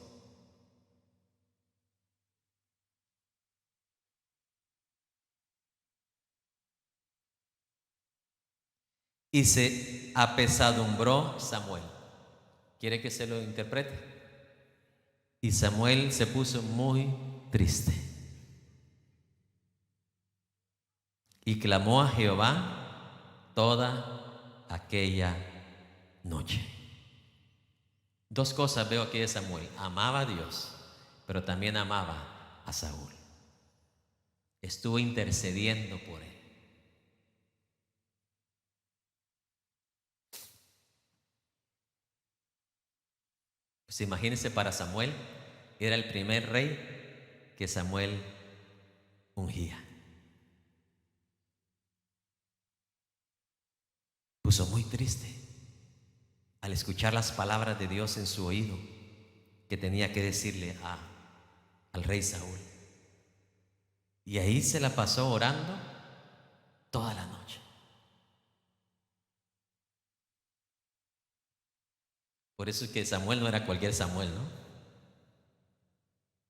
A: Y se apesadumbró Samuel. ¿Quiere que se lo interprete? Y Samuel se puso muy triste. Y clamó a Jehová toda aquella noche. 2 cosas veo aquí de Samuel. Amaba a Dios, pero también amaba a Saúl. Estuvo intercediendo por él. Pues imagínense, para Samuel era el primer rey que Samuel ungía. Puso muy triste al escuchar las palabras de Dios en su oído, que tenía que decirle al rey Saúl. Y ahí se la pasó orando toda la noche. Por eso es que Samuel no era cualquier Samuel, ¿no?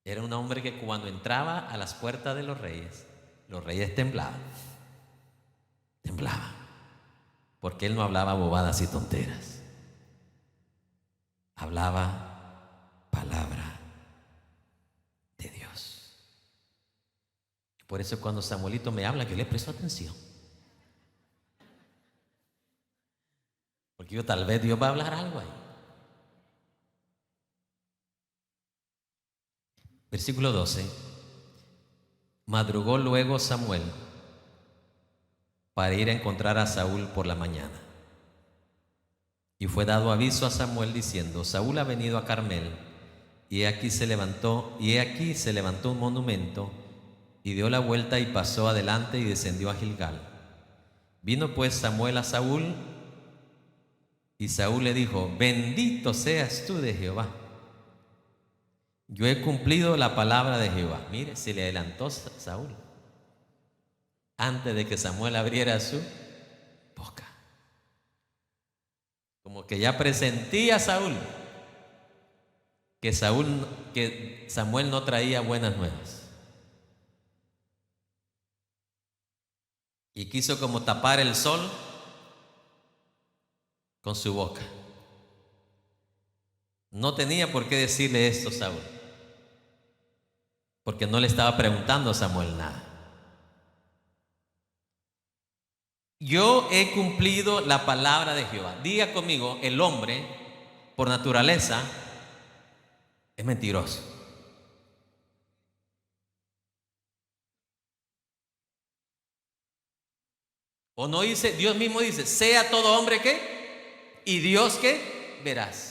A: Era un hombre que cuando entraba a las puertas de los reyes temblaban. Temblaban. Porque él no hablaba bobadas y tonteras. Hablaba Por eso cuando Samuelito me habla, yo le presto atención. Porque yo tal vez Dios va a hablar algo ahí. Versículo 12. Madrugó luego Samuel para ir a encontrar a Saúl por la mañana. Y fue dado aviso a Samuel diciendo: Saúl ha venido a Carmel, y he aquí se levantó un monumento, y dio la vuelta y pasó adelante y descendió a Gilgal. Vino pues Samuel a Saúl, y Saúl le dijo: bendito seas tú de Jehová. Yo he cumplido la palabra de Jehová. Mire, se le adelantó Saúl antes de que Samuel abriera su boca. Como que ya presentía Saúl que Samuel no traía buenas nuevas. Y quiso como tapar el sol con su boca. No tenía por qué decirle esto Saúl, porque no le estaba preguntando a Samuel nada. Yo he cumplido la palabra de Jehová. Diga conmigo: el hombre por naturaleza es mentiroso. O no dice, Dios mismo dice: sea todo hombre ¿qué? Y Dios ¿qué? Verás.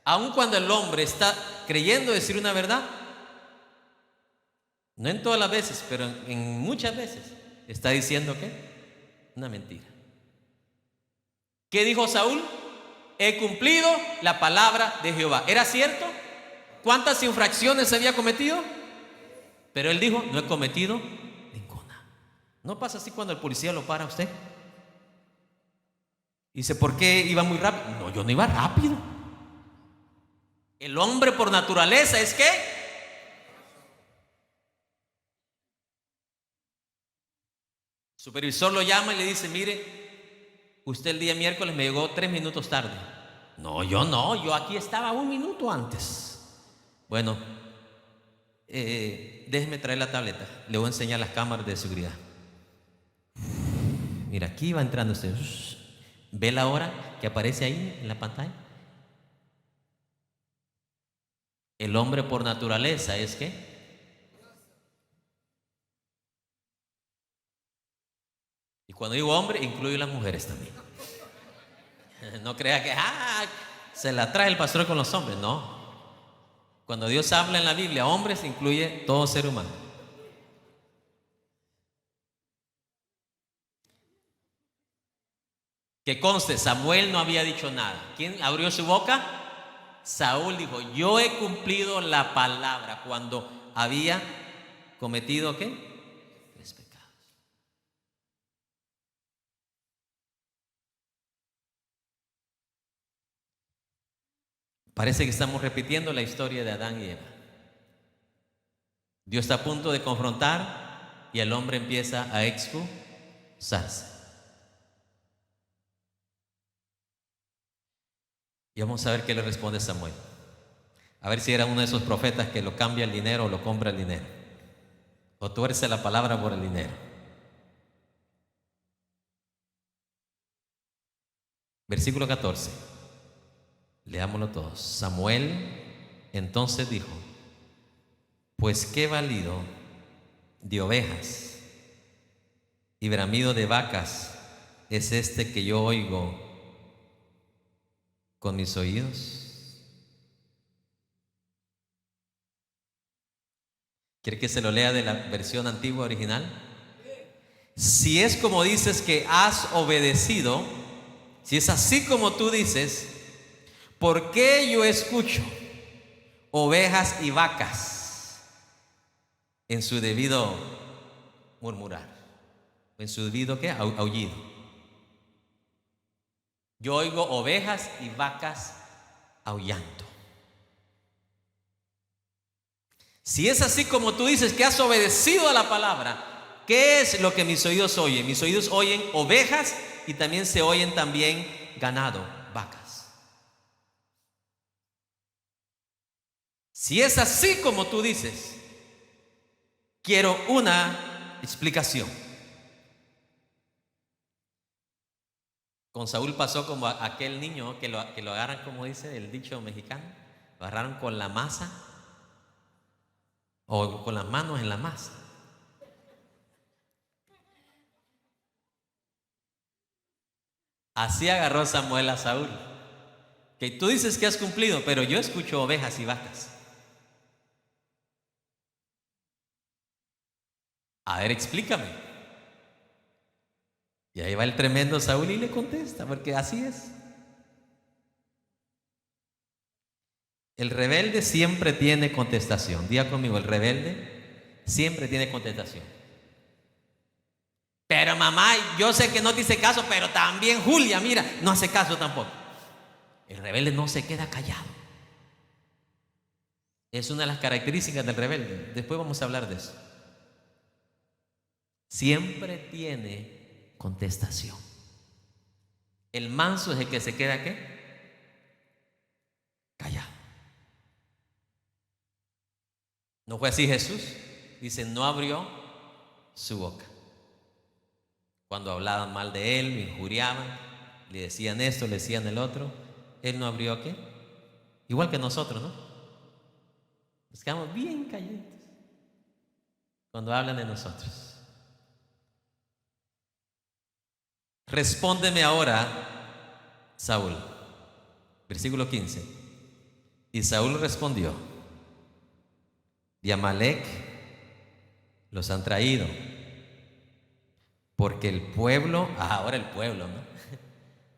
A: Aun cuando el hombre está creyendo decir una verdad, no en todas las veces, pero en muchas veces, está diciendo ¿qué? Una mentira. ¿Qué dijo Saúl? He cumplido la palabra de Jehová. ¿Era cierto? ¿Cuántas infracciones había cometido? Pero él dijo: no he cometido ninguna. ¿No pasa así cuando el policía lo para a usted? Dice: ¿por qué iba muy rápido? No, yo no iba rápido. El hombre por naturaleza es ¿qué? El supervisor lo llama y le dice: mire, usted el día miércoles me llegó 3 minutos tarde. No, yo aquí estaba 1 minuto antes. Bueno, déjeme traer la tableta, le voy a enseñar las cámaras de seguridad. Mira, aquí va entrando usted. ¿Ve la hora que aparece ahí en la pantalla? El hombre por naturaleza es ¿qué? Y cuando digo hombre, incluyo las mujeres también. No crea que se la trae el pastor con los hombres. No. Cuando Dios habla en la Biblia, hombres, incluye todo ser humano. Que conste, Samuel no había dicho nada. ¿Quién abrió su boca? Saúl dijo: yo he cumplido la palabra, cuando había cometido ¿qué? 3 pecados. Parece que estamos repitiendo la historia de Adán y Eva. Dios está a punto de confrontar y el hombre empieza a excusarse. Y vamos a ver qué le responde Samuel. A ver si era uno de esos profetas que lo cambia el dinero o lo compra el dinero, o tuerce la palabra por el dinero. Versículo 14. Leámoslo todos. Samuel entonces dijo: pues qué balido de ovejas y bramido de vacas es este que yo oigo con mis oídos. ¿Quiere que se lo lea de la versión antigua original? Si es como dices que has obedecido, si es así como tú dices, ¿por qué yo escucho ovejas y vacas en su debido murmurar? ¿En su debido qué? Aullido. Yo oigo ovejas y vacas aullando. Si es así como tú dices que has obedecido a la palabra, ¿qué es lo que mis oídos oyen? Mis oídos oyen ovejas y también se oyen también ganado, vacas. Si es así como tú dices, quiero una explicación. Con Saúl pasó como aquel niño que lo agarran, como dice el dicho mexicano, lo agarraron con la masa o con las manos en la masa. Así agarró Samuel a Saúl. Que tú dices que has cumplido, pero yo escucho ovejas y vacas. A ver, explícame. Y ahí va el tremendo Saúl y le contesta, porque así es. El rebelde siempre tiene contestación. Diga conmigo, el rebelde siempre tiene contestación. Pero mamá, yo sé que no te hice caso, pero también Julia, mira, no hace caso tampoco. El rebelde no se queda callado. Es una de las características del rebelde. Después vamos a hablar de eso. Siempre tiene contestación. El manso es el que se queda ¿qué? Callado. ¿No fue así Jesús? Dice, no abrió su boca. Cuando hablaban mal de él, lo injuriaban, le decían esto, le decían el otro, él no abrió ¿qué? Igual que nosotros, ¿no? Nos quedamos bien calladitos cuando hablan de nosotros. Respóndeme ahora, Saúl. Versículo 15. Y Saúl respondió, de Amalec los han traído, porque el pueblo, ahora el pueblo, ¿no?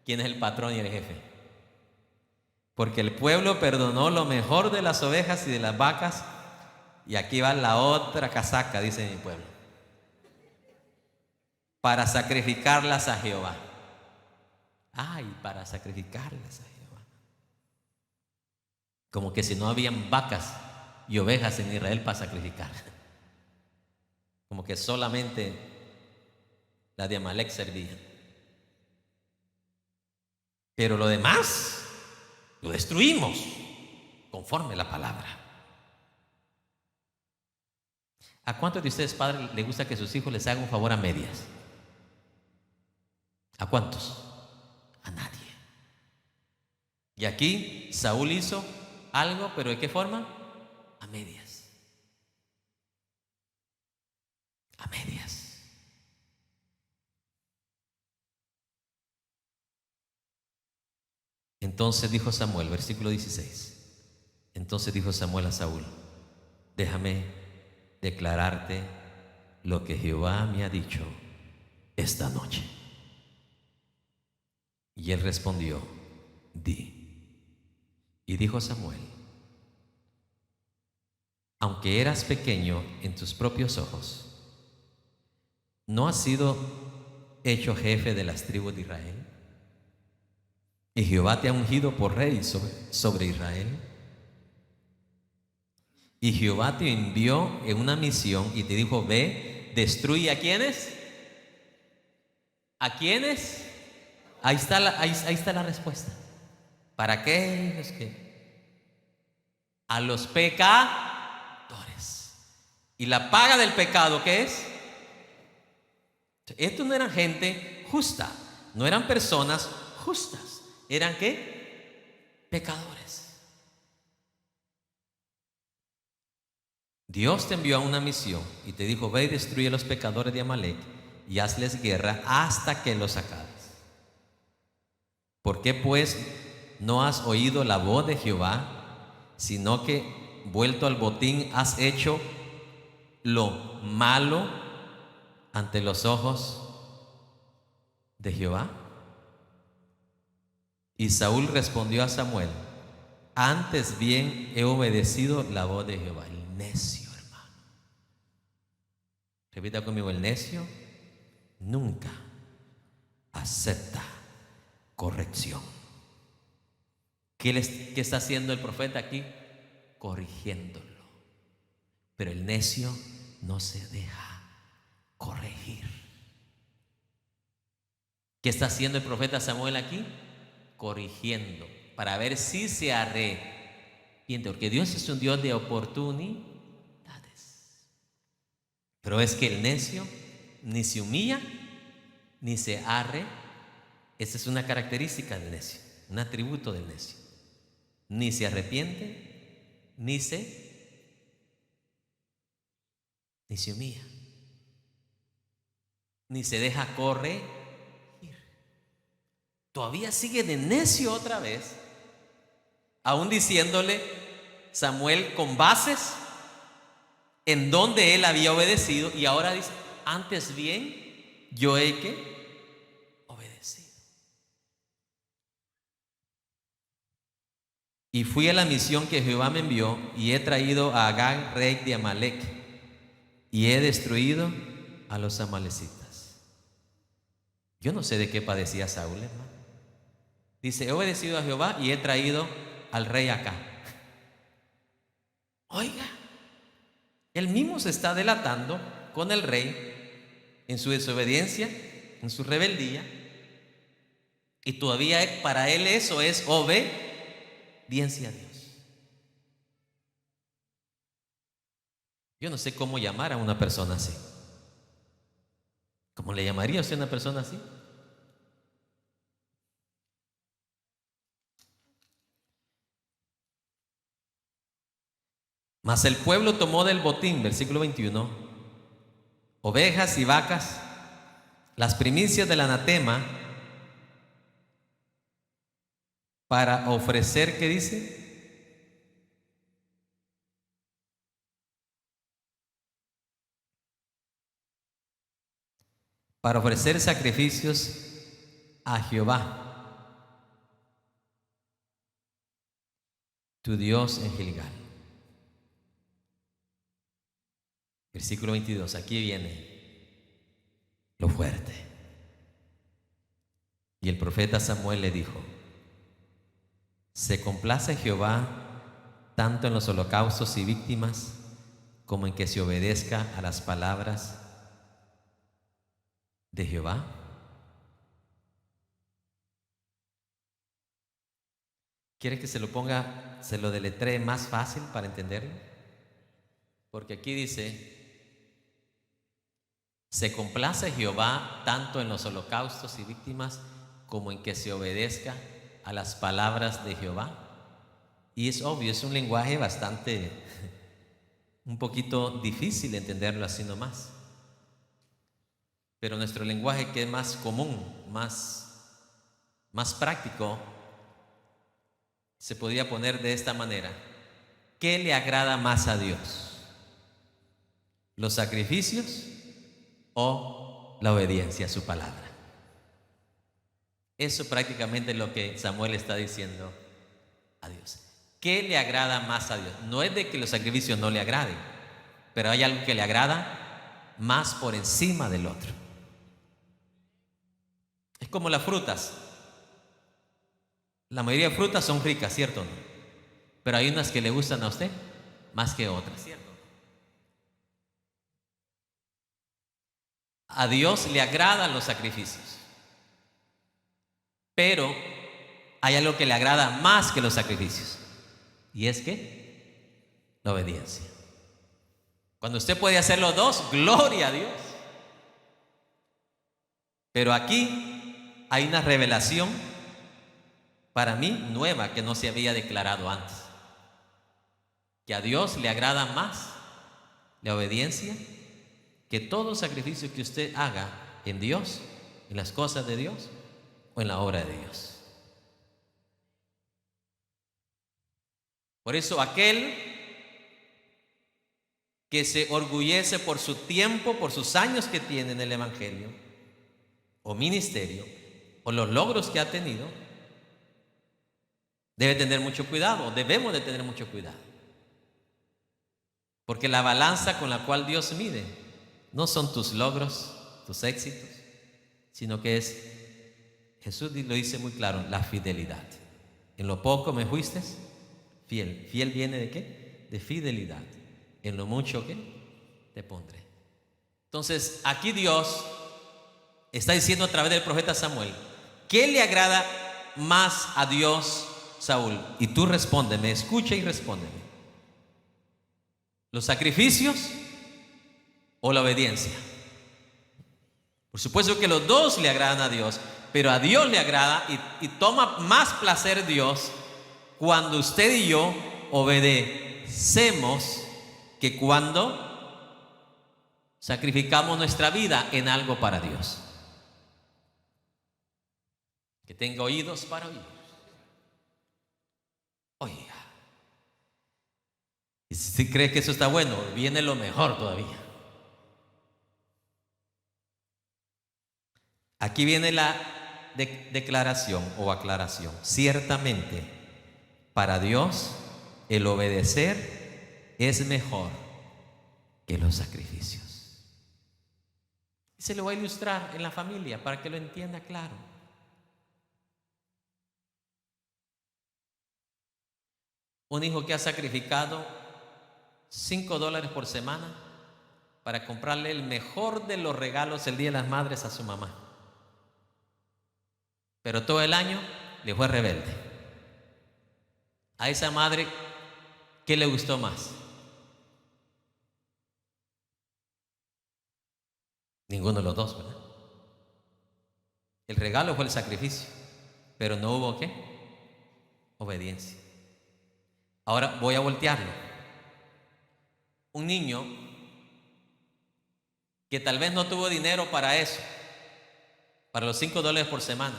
A: ¿Quién es el patrón y el jefe? Porque el pueblo perdonó lo mejor de las ovejas y de las vacas, y aquí va la otra casaca, dice mi pueblo, para sacrificarlas a Jehová. Ay, para sacrificarlas a Jehová. Como que si no habían vacas y ovejas en Israel para sacrificar. Como que solamente las de Amalec servían. Pero lo demás lo destruimos conforme la palabra. ¿A cuántos de ustedes, padres, les gusta que sus hijos les hagan un favor a medias? ¿A cuántos? A nadie. Y aquí Saúl hizo algo, pero ¿de qué forma? A medias. A medias. Entonces dijo Samuel, versículo 16. Entonces dijo Samuel a Saúl, déjame declararte lo que Jehová me ha dicho esta noche. Y él respondió, di. Y dijo Samuel, aunque eras pequeño en tus propios ojos, ¿no has sido hecho jefe de las tribus de Israel? Y Jehová te ha ungido por rey sobre Israel. Y Jehová te envió en una misión y te dijo, ve, destruye ¿a quiénes? ¿A quiénes? Ahí está la respuesta. ¿Para aquellos que? A los pecadores. ¿Y la paga del pecado qué es? Estos no eran gente justa, no eran personas justas. ¿Eran qué? Pecadores. Dios te envió a una misión y te dijo, ve y destruye a los pecadores de Amalec y hazles guerra hasta que los acabes. ¿Por qué pues no has oído la voz de Jehová, sino que vuelto al botín has hecho lo malo ante los ojos de Jehová? Y Saúl respondió a Samuel, antes bien he obedecido la voz de Jehová. El necio, hermano. Repita conmigo, el necio nunca acepta corrección. ¿Qué está haciendo el profeta aquí? Corrigiéndolo. Pero el necio no se deja corregir. ¿Qué está haciendo el profeta Samuel aquí? Corrigiendo, para ver si se arrepiente, porque Dios es un Dios de oportunidades. Pero es que el necio ni se humilla ni se arre. Esa es una característica del necio, un atributo del necio. Ni se arrepiente, ni se humilla, ni se deja corregir. Todavía sigue de necio otra vez, aún diciéndole Samuel con bases en donde él había obedecido, y ahora dice: antes bien yo he obedecido. Y fui a la misión que Jehová me envió, y he traído a Agag, rey de Amalec, y he destruido a los amalecitas. Yo no sé de qué padecía Saúl, hermano. Dice: he obedecido a Jehová y he traído al rey acá. Oiga, él mismo se está delatando con el rey en su desobediencia, en su rebeldía, y todavía para él eso es obediencia a Dios. Yo no sé cómo llamar a una persona así. ¿Cómo le llamaría usted a una persona así? Mas el pueblo tomó del botín, versículo 21, ovejas y vacas, las primicias del anatema, para ofrecer, ¿qué dice? Para ofrecer sacrificios a Jehová, tu Dios, en Gilgal. Versículo 22, aquí viene lo fuerte. Y el profeta Samuel le dijo: ¿se complace Jehová tanto en los holocaustos y víctimas como en que se obedezca a las palabras de Jehová? ¿Quiere que se lo ponga, se lo deletree más fácil para entenderlo? Porque aquí dice: ¿se complace Jehová tanto en los holocaustos y víctimas como en que se obedezca a las palabras de Jehová? Y es obvio, es un lenguaje bastante, un poquito difícil de entenderlo así nomás. Pero nuestro lenguaje, que es más común, más práctico, se podría poner de esta manera: ¿qué le agrada más a Dios? ¿Los sacrificios o la obediencia a su palabra? Eso prácticamente es lo que Samuel está diciendo a Dios. ¿Qué le agrada más a Dios? No es de que los sacrificios no le agraden, pero hay algo que le agrada más por encima del otro. Es como las frutas. La mayoría de frutas son ricas, ¿cierto o no? Pero hay unas que le gustan a usted más que otras, ¿cierto? A Dios le agradan los sacrificios, pero hay algo que le agrada más que los sacrificios, y es que la obediencia. Cuando usted puede hacer los dos, gloria a Dios. Pero aquí hay una revelación para mí nueva que no se había declarado antes: que a Dios le agrada más la obediencia que todo sacrificio que usted haga en Dios, en las cosas de Dios o en la obra de Dios. Por eso aquel que se orgullece por su tiempo, por sus años que tiene en el evangelio o ministerio o los logros que ha tenido, debe tener mucho cuidado, debemos de tener mucho cuidado, porque la balanza con la cual Dios mide no son tus logros, tus éxitos, sino que es, Jesús lo dice muy claro, la fidelidad. En lo poco me fuiste fiel. Fiel viene de ¿qué? De fidelidad. En lo mucho ¿qué? Te pondré. Entonces aquí Dios está diciendo a través del profeta Samuel: ¿qué le agrada más a Dios, Saúl? Y tú respóndeme, escucha y respóndeme: ¿los sacrificios o la obediencia? Por supuesto que los dos le agradan a Dios, pero a Dios le agrada y toma más placer Dios cuando usted y yo obedecemos que cuando sacrificamos nuestra vida en algo para Dios. Que tenga oídos para oír. Oiga. Y si cree que eso está bueno, viene lo mejor todavía. Aquí viene la declaración o aclaración. Ciertamente, para Dios, el obedecer es mejor que los sacrificios. Y se lo voy a ilustrar en la familia para que lo entienda claro. Un hijo que ha sacrificado $5 por semana para comprarle el mejor de los regalos el Día de las Madres a su mamá. Pero todo el año le fue rebelde. A esa madre, ¿qué le gustó más? Ninguno de los dos, ¿verdad? El regalo fue el sacrificio, pero no hubo ¿qué? Obediencia. Ahora voy a voltearlo. Un niño que tal vez no tuvo dinero para eso, para los $5 por semana,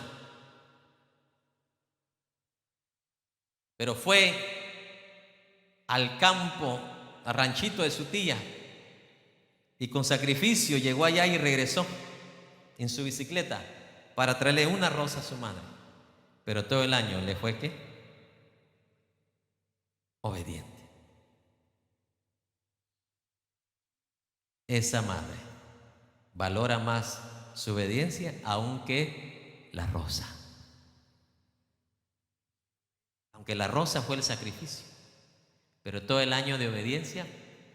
A: pero fue al campo, al ranchito de su tía, y con sacrificio llegó allá y regresó en su bicicleta para traerle una rosa a su madre. Pero todo el año le fue ¿qué? Obediente. Esa madre valora más su obediencia aunque la rosa. Aunque la rosa fue el sacrificio, pero todo el año de obediencia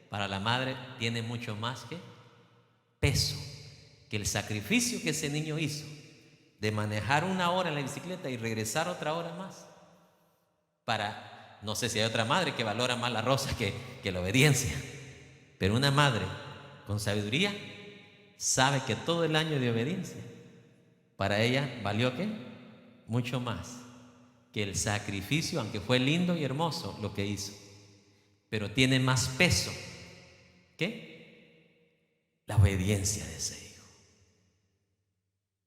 A: para la madre tiene mucho más que peso que el sacrificio que ese niño hizo de manejar 1 hora en la bicicleta y regresar otra hora más para, no sé si hay otra madre que valora más la rosa que la obediencia, pero una madre con sabiduría sabe que todo el año de obediencia para ella valió ¿qué? Mucho más que el sacrificio, aunque fue lindo y hermoso lo que hizo, pero tiene más peso que la obediencia de ese hijo.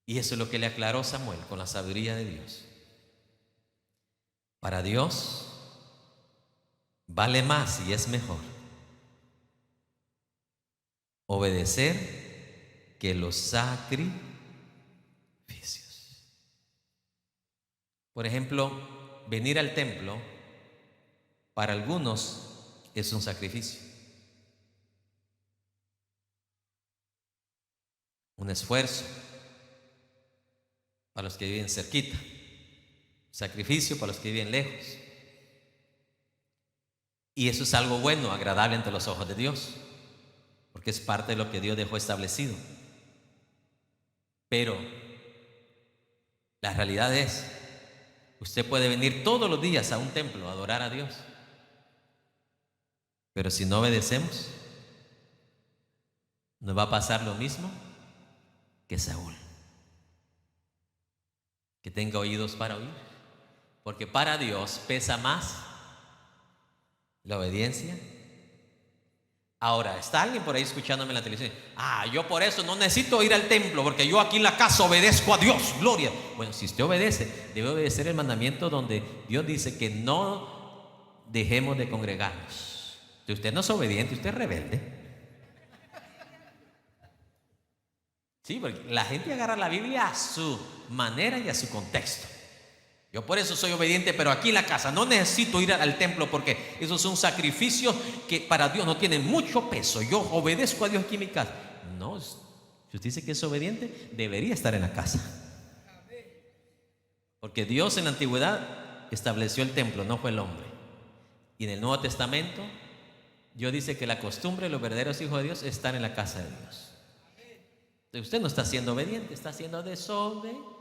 A: Y eso es lo que le aclaró Samuel con la sabiduría de Dios. Para Dios vale más y es mejor obedecer que los sacrificios. Por ejemplo, venir al templo para algunos es un sacrificio, un esfuerzo para los que viven cerquita, sacrificio para los que viven lejos. Y eso es algo bueno, agradable ante los ojos de Dios, porque es parte de lo que Dios dejó establecido. Pero la realidad es, usted puede venir todos los días a un templo a adorar a Dios, pero si no obedecemos, nos va a pasar lo mismo que Saúl. Que tenga oídos para oír, porque para Dios pesa más la obediencia. Ahora, está alguien por ahí escuchándome en la televisión. Yo por eso no necesito ir al templo, porque yo aquí en la casa obedezco a Dios, gloria. Bueno, si usted obedece, debe obedecer el mandamiento donde Dios dice que no dejemos de congregarnos. Si usted no es obediente, usted es rebelde. Sí, porque la gente agarra la Biblia a su manera y a su contexto. Yo por eso soy obediente, pero aquí en la casa no necesito ir al templo porque esos son sacrificios que para Dios no tienen mucho peso. Yo obedezco a Dios aquí en mi casa. No, si usted dice que es obediente, debería estar en la casa. Porque Dios en la antigüedad estableció el templo, no fue el hombre. Y en el Nuevo Testamento, Dios dice que la costumbre de los verdaderos hijos de Dios es estar en la casa de Dios. Usted no está siendo obediente, está siendo desobediente.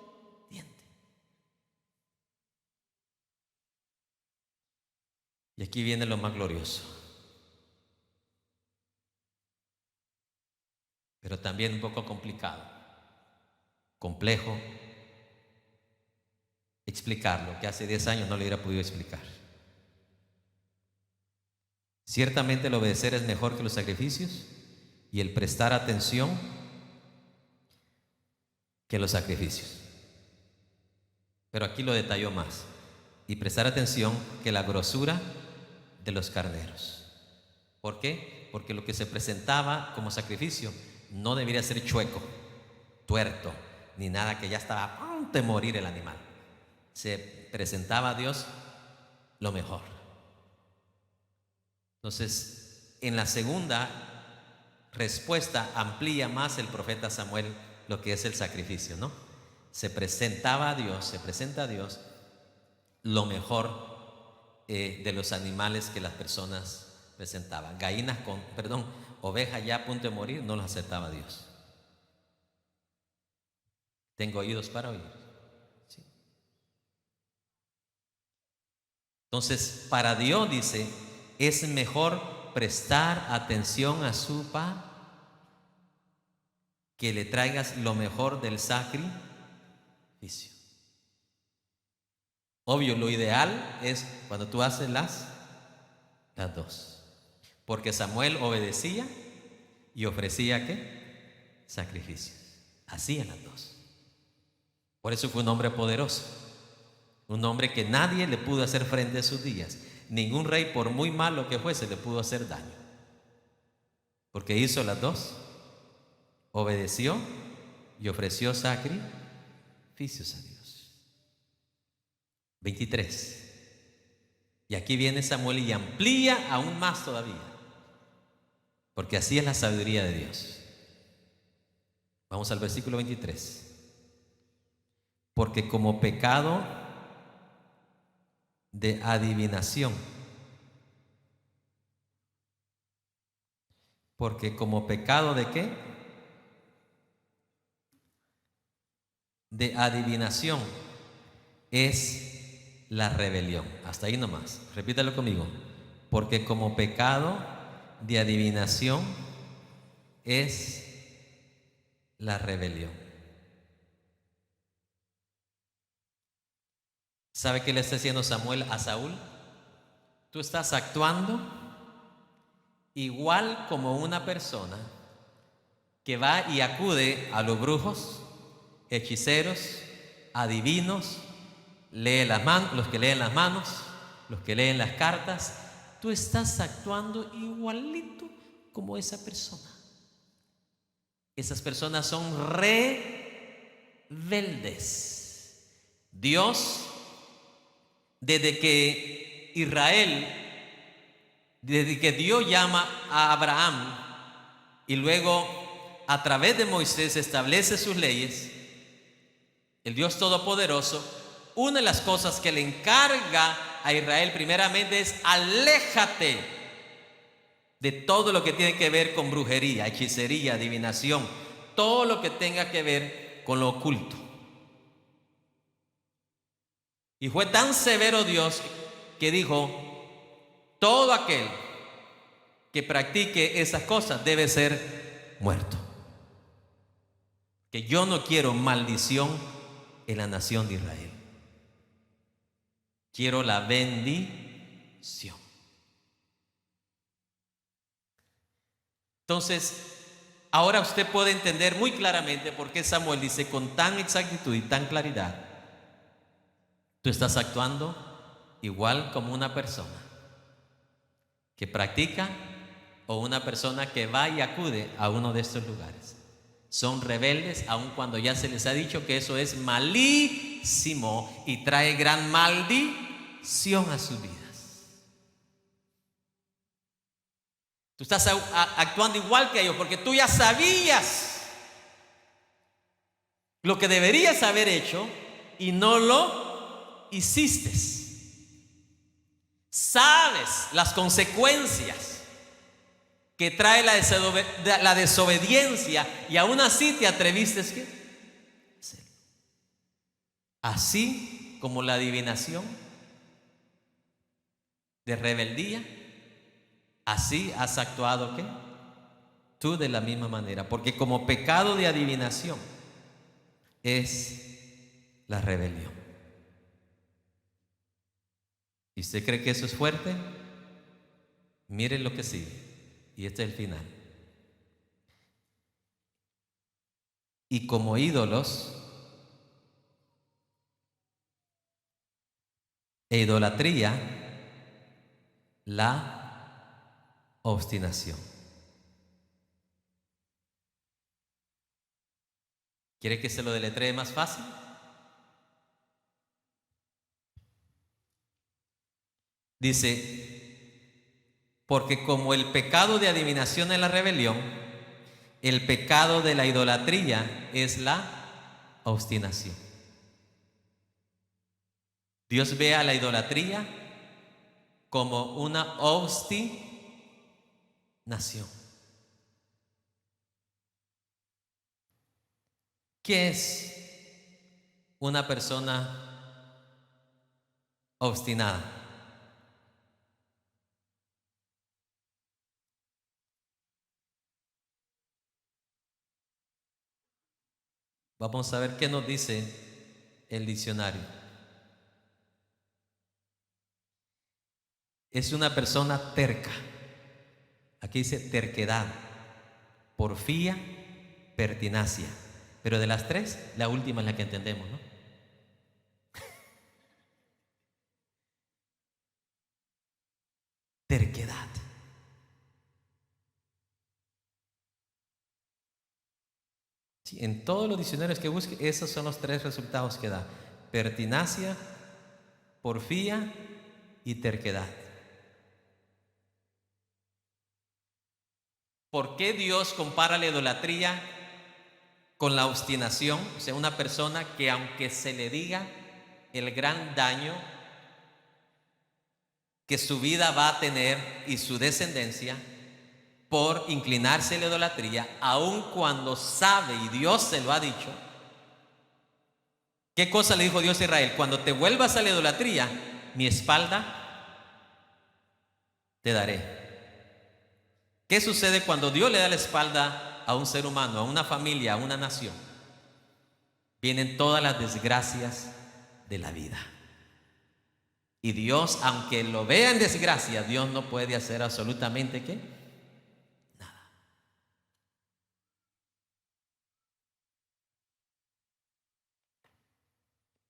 A: Y aquí viene lo más glorioso. pero también un poco complicado, complejo explicarlo, que hace 10 años no le hubiera podido explicar. Ciertamente el obedecer es mejor que los sacrificios y el prestar atención que los sacrificios. Pero aquí lo detalló más. Y prestar atención que la grosura de los carneros. ¿Por qué? Porque lo que se presentaba como sacrificio no debería ser chueco, tuerto, ni nada que ya estaba a punto de morir el animal. Se presentaba a Dios lo mejor. Entonces, en la segunda respuesta amplía más el profeta Samuel lo que es el sacrificio, ¿no? Se presenta a Dios lo mejor de los animales que las personas presentaban. Ovejas ya a punto de morir, no las aceptaba Dios. Tengo oídos para oír. ¿Sí? Entonces, para Dios, dice, es mejor prestar atención a su palabra, que le traigas lo mejor del sacrificio. Obvio, lo ideal es cuando tú haces las dos. Porque Samuel obedecía y ofrecía ¿qué? Sacrificios. Hacía las dos. Por eso fue un hombre poderoso. Un hombre que nadie le pudo hacer frente a sus días. Ningún rey, por muy malo que fuese, le pudo hacer daño. Porque hizo las dos. Obedeció y ofreció sacrificios a Dios. 23. Y aquí viene Samuel y amplía aún más todavía. Porque así es la sabiduría de Dios. Vamos al versículo 23. Porque como pecado de adivinación. Porque como pecado de ¿qué? De adivinación es la rebelión. Hasta ahí nomás. Repítalo conmigo. Porque como pecado de adivinación es la rebelión. ¿Sabe qué le está diciendo Samuel a Saúl? Tú estás actuando igual como una persona que va y acude a los brujos, hechiceros, adivinos, lee las manos, los que leen las manos, los que leen las cartas. Tú estás actuando igualito como esa persona. Esas personas son rebeldes. Dios, desde que Dios llama a Abraham y luego a través de Moisés establece sus leyes, el Dios Todopoderoso, una de las cosas que le encarga a Israel primeramente es: aléjate de todo lo que tiene que ver con brujería, hechicería, adivinación, todo lo que tenga que ver con lo oculto. Y fue tan severo Dios que dijo: todo aquel que practique esas cosas debe ser muerto. Que yo no quiero maldición en la nación de Israel. Quiero la bendición. Entonces, ahora usted puede entender muy claramente por qué Samuel dice con tan exactitud y tan claridad: tú estás actuando igual como una persona que practica o una persona que va y acude a uno de estos lugares. Son rebeldes aun cuando ya se les ha dicho que eso es malísimo y trae gran maldición a sus vidas. Tú estás actuando igual que ellos porque tú ya sabías lo que deberías haber hecho y no lo hiciste. Sabes las consecuencias que trae la desobediencia y aún así te atreviste ¿qué? Así como la adivinación de rebeldía, así has actuado ¿qué? tú de la misma manera, porque como pecado de adivinación es la rebelión. ¿Y usted cree que eso es fuerte? Miren lo que sigue, y este es el final. Y como ídolos e idolatría, la obstinación. ¿Quiere que se lo deletree más fácil? Dice, porque como el pecado de adivinación es la rebelión, el pecado de la idolatría es la obstinación. Dios ve a la idolatría como una obstinación. ¿Qué es una persona obstinada? Vamos a ver qué nos dice el diccionario. Es una persona terca. Aquí dice terquedad, porfía, pertinacia. Pero de las tres, la última es la que entendemos, ¿no? Terquedad. Sí, en todos los diccionarios que busque, esos son los tres resultados que da: pertinacia, porfía y terquedad. ¿Por qué Dios compara la idolatría con la obstinación? O sea, una persona que aunque se le diga el gran daño que su vida va a tener y su descendencia por inclinarse a la idolatría, aun cuando sabe y Dios se lo ha dicho. ¿Qué cosa le dijo Dios a Israel? Cuando te vuelvas a la idolatría, mi espalda te daré. ¿Qué sucede cuando Dios le da la espalda a un ser humano, a una familia, a una nación? Vienen todas las desgracias de la vida. Y Dios, aunque lo vea en desgracia, Dios no puede hacer absolutamente ¿qué? Nada.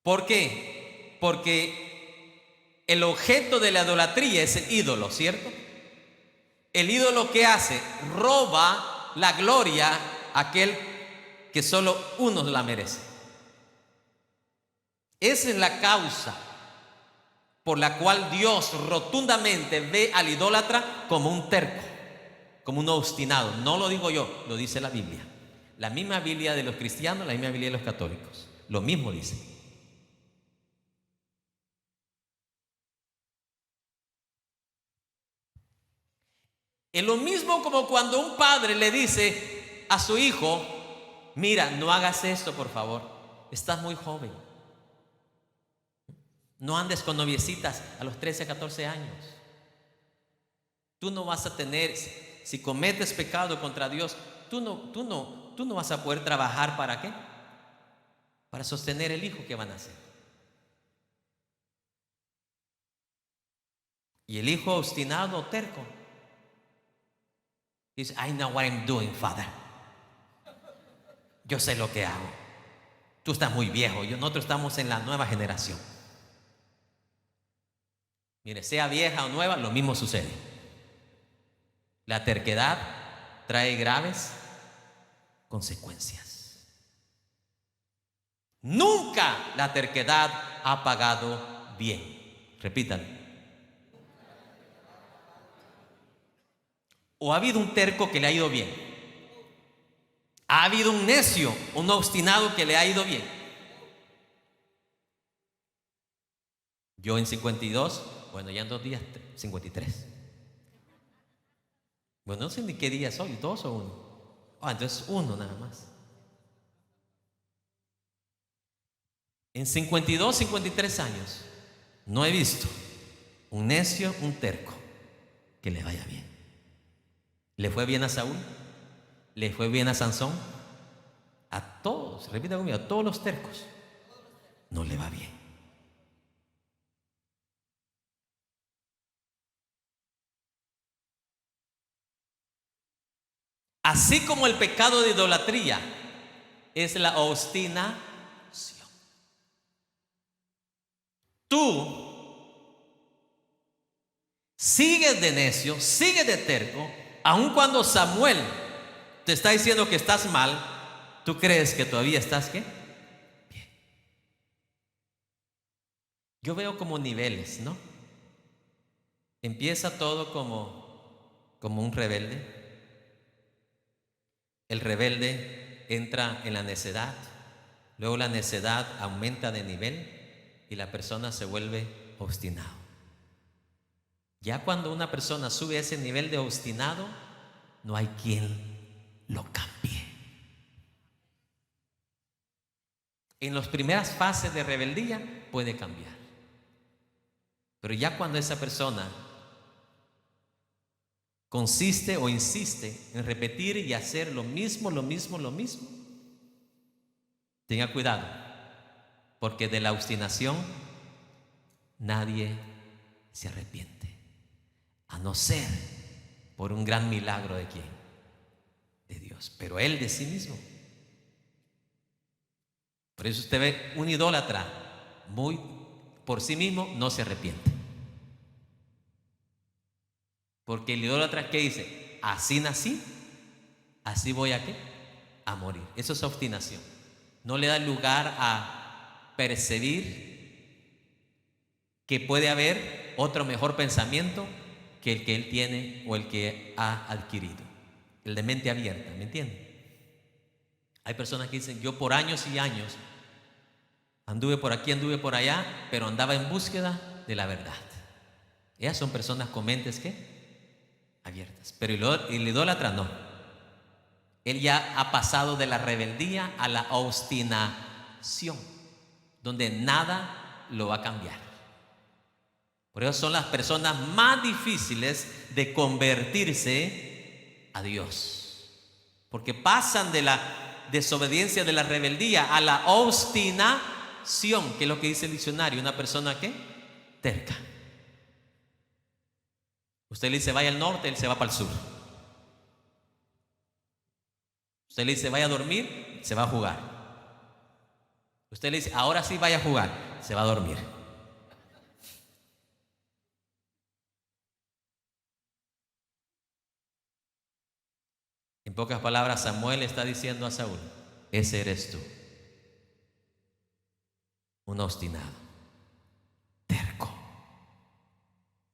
A: ¿Por qué? Porque el objeto de la idolatría es el ídolo, ¿cierto? El ídolo, ¿qué hace? Roba la gloria a aquel que solo uno la merece. Esa es la causa por la cual Dios rotundamente ve al idólatra como un terco, como un obstinado. No lo digo yo, lo dice la Biblia. La misma Biblia de los cristianos, la misma Biblia de los católicos. Lo mismo dice. Es lo mismo como cuando un padre le dice a su hijo: mira, no hagas esto, por favor, estás muy joven. No andes con noviecitas a los 13, 14 años. Tú no vas a tener, si cometes pecado contra Dios, tú no vas a poder trabajar. ¿Para qué? Para sostener el hijo que van a hacer. Y el hijo obstinado, terco, dice: I know what I'm doing, father. Yo sé lo que hago. Tú estás muy viejo, nosotros estamos en la nueva generación. Mire, sea vieja o nueva, lo mismo sucede. La terquedad trae graves consecuencias. Nunca la terquedad ha pagado bien. Repítanlo. ¿O ha habido un terco que le ha ido bien? ¿Ha habido un necio, un obstinado que le ha ido bien? Yo en 52, bueno, ya en 2 días, 53. Bueno, no sé ni qué día soy, 2 o 1. Entonces 1 nada más. En 52, 53 años, no he visto un necio, un terco que le vaya bien. ¿Le fue bien a Saúl? ¿Le fue bien a Sansón? A todos, repita conmigo, a todos los tercos no le va bien. Así como el pecado de idolatría es la obstinación. Tú sigues de necio, sigues de terco, aun cuando Samuel te está diciendo que estás mal, tú crees que todavía estás ¿qué? Bien. Yo veo como niveles, ¿no? Empieza todo como un rebelde. El rebelde entra en la necedad, luego la necedad aumenta de nivel y la persona se vuelve obstinado. Ya cuando una persona sube a ese nivel de obstinado, no hay quien lo cambie. En las primeras fases de rebeldía puede cambiar, pero ya cuando esa persona consiste o insiste en repetir y hacer lo mismo, tenga cuidado, porque de la obstinación nadie se arrepiente, a no ser por un gran milagro de quién, de Dios, pero él de sí mismo. Por eso usted ve un idólatra muy por sí mismo no se arrepiente, porque el idólatra, ¿qué dice? Así nací, así voy a ¿qué? A morir. Eso es obstinación. No le da lugar a percibir que puede haber otro mejor pensamiento que el que él tiene o el que ha adquirido. El de mente abierta, ¿me entiende? Hay personas que dicen, yo por años y años anduve por aquí, anduve por allá, pero andaba en búsqueda de la verdad. Ellas son personas con mentes ¿qué? Abiertas. Pero el idólatra no. Él ya ha pasado de la rebeldía a la obstinación, donde nada lo va a cambiar. Por eso son las personas más difíciles de convertirse a Dios, porque pasan de la desobediencia, de la rebeldía a la obstinación, que es lo que dice el diccionario, una persona ¿qué? Terca. Usted le dice vaya al norte, él se va para el sur. Usted le dice vaya a dormir, se va a jugar. Usted le dice ahora sí vaya a jugar, se va a dormir. En pocas palabras, Samuel está diciendo a Saúl, ese eres tú, un obstinado, terco.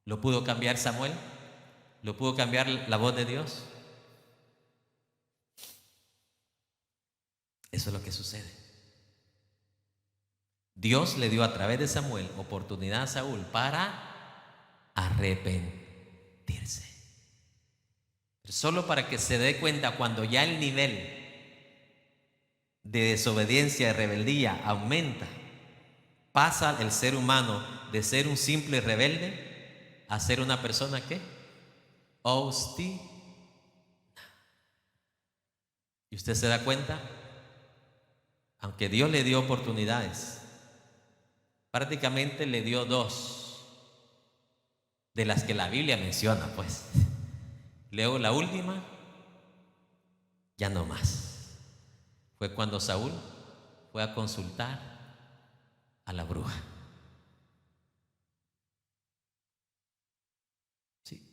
A: ¿Lo pudo cambiar Samuel? ¿Lo pudo cambiar la voz de Dios? Eso es lo que sucede. Dios le dio a través de Samuel oportunidad a Saúl para arrepentirse. Pero solo para que se dé cuenta cuando ya el nivel de desobediencia, de rebeldía aumenta, pasa el ser humano de ser un simple rebelde a ser una persona ¿qué? Obstinada. Y usted se da cuenta, aunque Dios le dio oportunidades, prácticamente le dio dos de las que la Biblia menciona, pues. Luego la última, ya no más. Fue cuando Saúl fue a consultar a la bruja. Sí.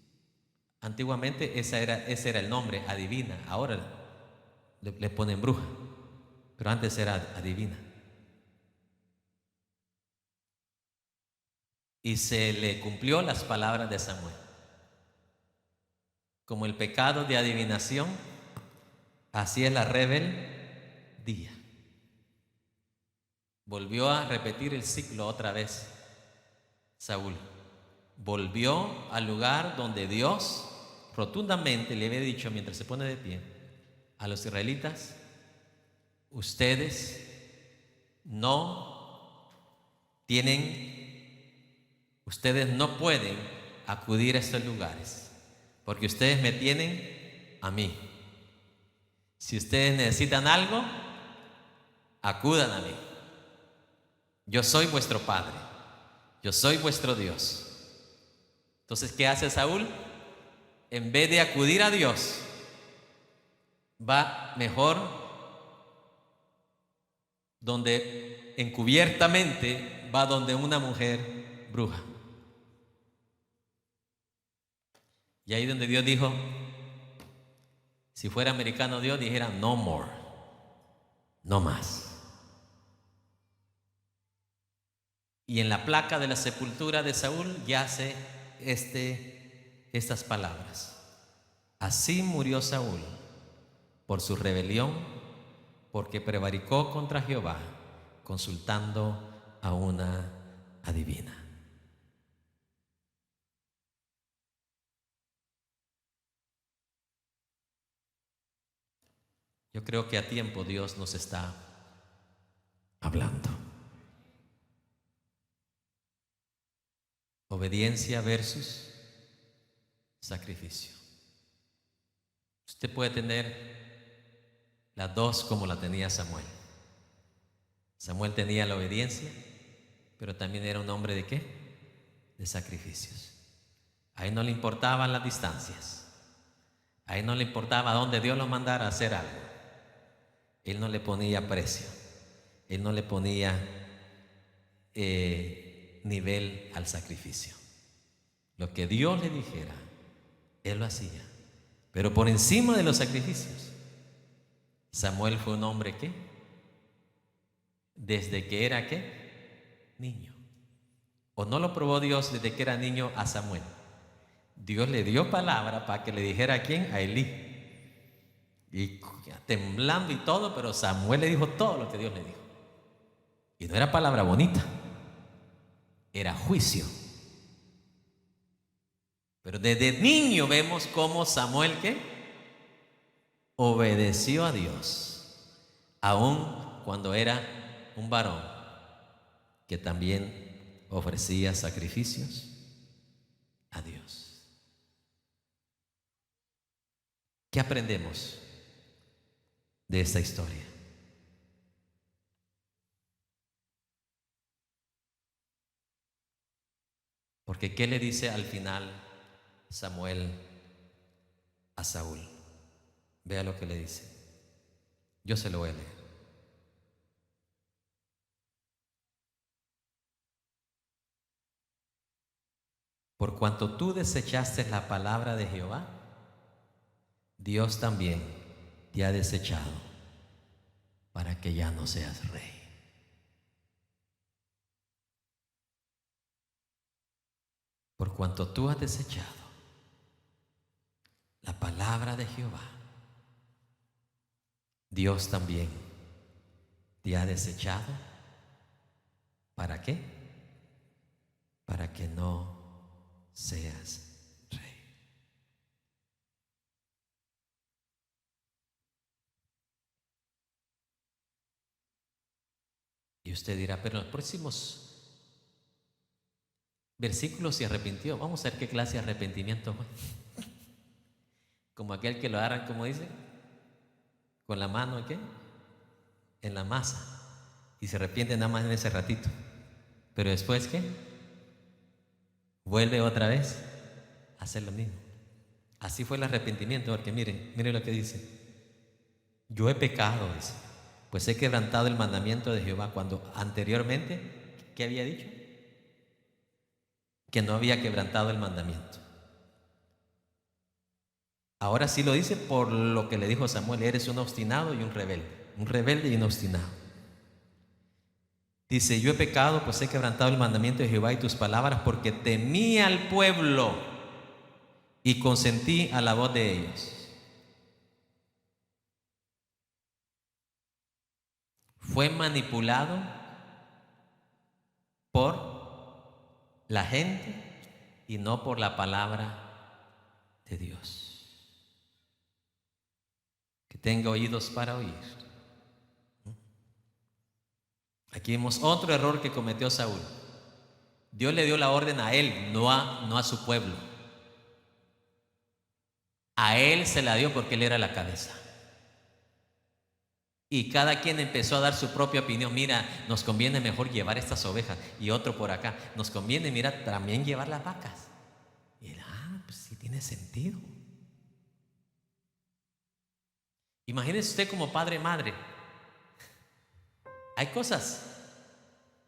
A: Antiguamente ese era el nombre, adivina. Ahora le ponen bruja, pero antes era adivina. Y se le cumplió las palabras de Samuel. Como el pecado de adivinación, así es la rebeldía. Volvió a repetir el ciclo otra vez. Saúl volvió al lugar donde Dios rotundamente le había dicho mientras se pone de pie a los israelitas: ustedes no pueden acudir a estos lugares, porque ustedes me tienen a mí. Si ustedes necesitan algo, acudan a mí. Yo soy vuestro Padre. Yo soy vuestro Dios. Entonces, ¿qué hace Saúl? En vez de acudir a Dios, va mejor donde encubiertamente va donde una mujer bruja. Y ahí donde Dios dijo, si fuera americano Dios dijera no more, no más. Y en la placa de la sepultura de Saúl yace estas palabras: así murió Saúl por su rebelión, porque prevaricó contra Jehová, consultando a una adivina. Yo creo que a tiempo Dios nos está hablando. Obediencia versus sacrificio. Usted puede tener las dos como la tenía Samuel. Samuel tenía la obediencia, pero también era un hombre ¿de qué? De sacrificios. A él no le importaban las distancias. A él no le importaba dónde Dios lo mandara a hacer algo. Él no le ponía precio. Él no le ponía nivel al sacrificio. Lo que Dios le dijera, él lo hacía. Pero por encima de los sacrificios, Samuel fue un hombre ¿qué? Desde que era ¿qué? Niño. ¿O no lo probó Dios desde que era niño a Samuel? Dios le dio palabra para que le dijera ¿a quién? A Elí. Y temblando y todo, pero Samuel le dijo todo lo que Dios le dijo. Y no era palabra bonita, era juicio. Pero desde niño vemos cómo Samuel ¿qué? Obedeció a Dios, aun cuando era un varón que también ofrecía sacrificios a Dios. ¿Qué aprendemos de esta historia? Porque ¿qué le dice al final Samuel a Saúl? Vea lo que le dice. Yo se lo voy a leer. Por cuanto tú desechaste la palabra de Jehová, Dios también te ha desechado para que ya no seas rey. Por cuanto tú has desechado la palabra de Jehová, Dios también te ha desechado. ¿Para qué? Para que no seas rey. Y usted dirá, pero en los próximos versículos se arrepintió. Vamos a ver qué clase de arrepentimiento fue. Como aquel que lo agarran, como dice, con la mano ¿qué? En la masa, y se arrepiente nada más en ese ratito, pero después ¿qué? Vuelve otra vez a hacer lo mismo. Así fue el arrepentimiento, porque miren lo que dice: yo he pecado, dice, pues he quebrantado el mandamiento de Jehová, cuando anteriormente ¿qué había dicho? Que no había quebrantado el mandamiento. Ahora sí lo dice por lo que le dijo Samuel: eres un obstinado y un rebelde y un obstinado. Dice: yo he pecado, pues he quebrantado el mandamiento de Jehová y tus palabras, porque temí al pueblo y consentí a la voz de ellos. Fue manipulado por la gente y no por la palabra de Dios. Que tenga oídos para oír. Aquí vemos otro error que cometió Saúl. Dios le dio la orden a él, no a su pueblo. A él se la dio porque él era la cabeza. Y cada quien empezó a dar su propia opinión. Mira, nos conviene mejor llevar estas ovejas. Y otro por acá. Nos conviene, mira, también llevar las vacas. Y pues sí tiene sentido. Imagínese usted como padre, madre. Hay cosas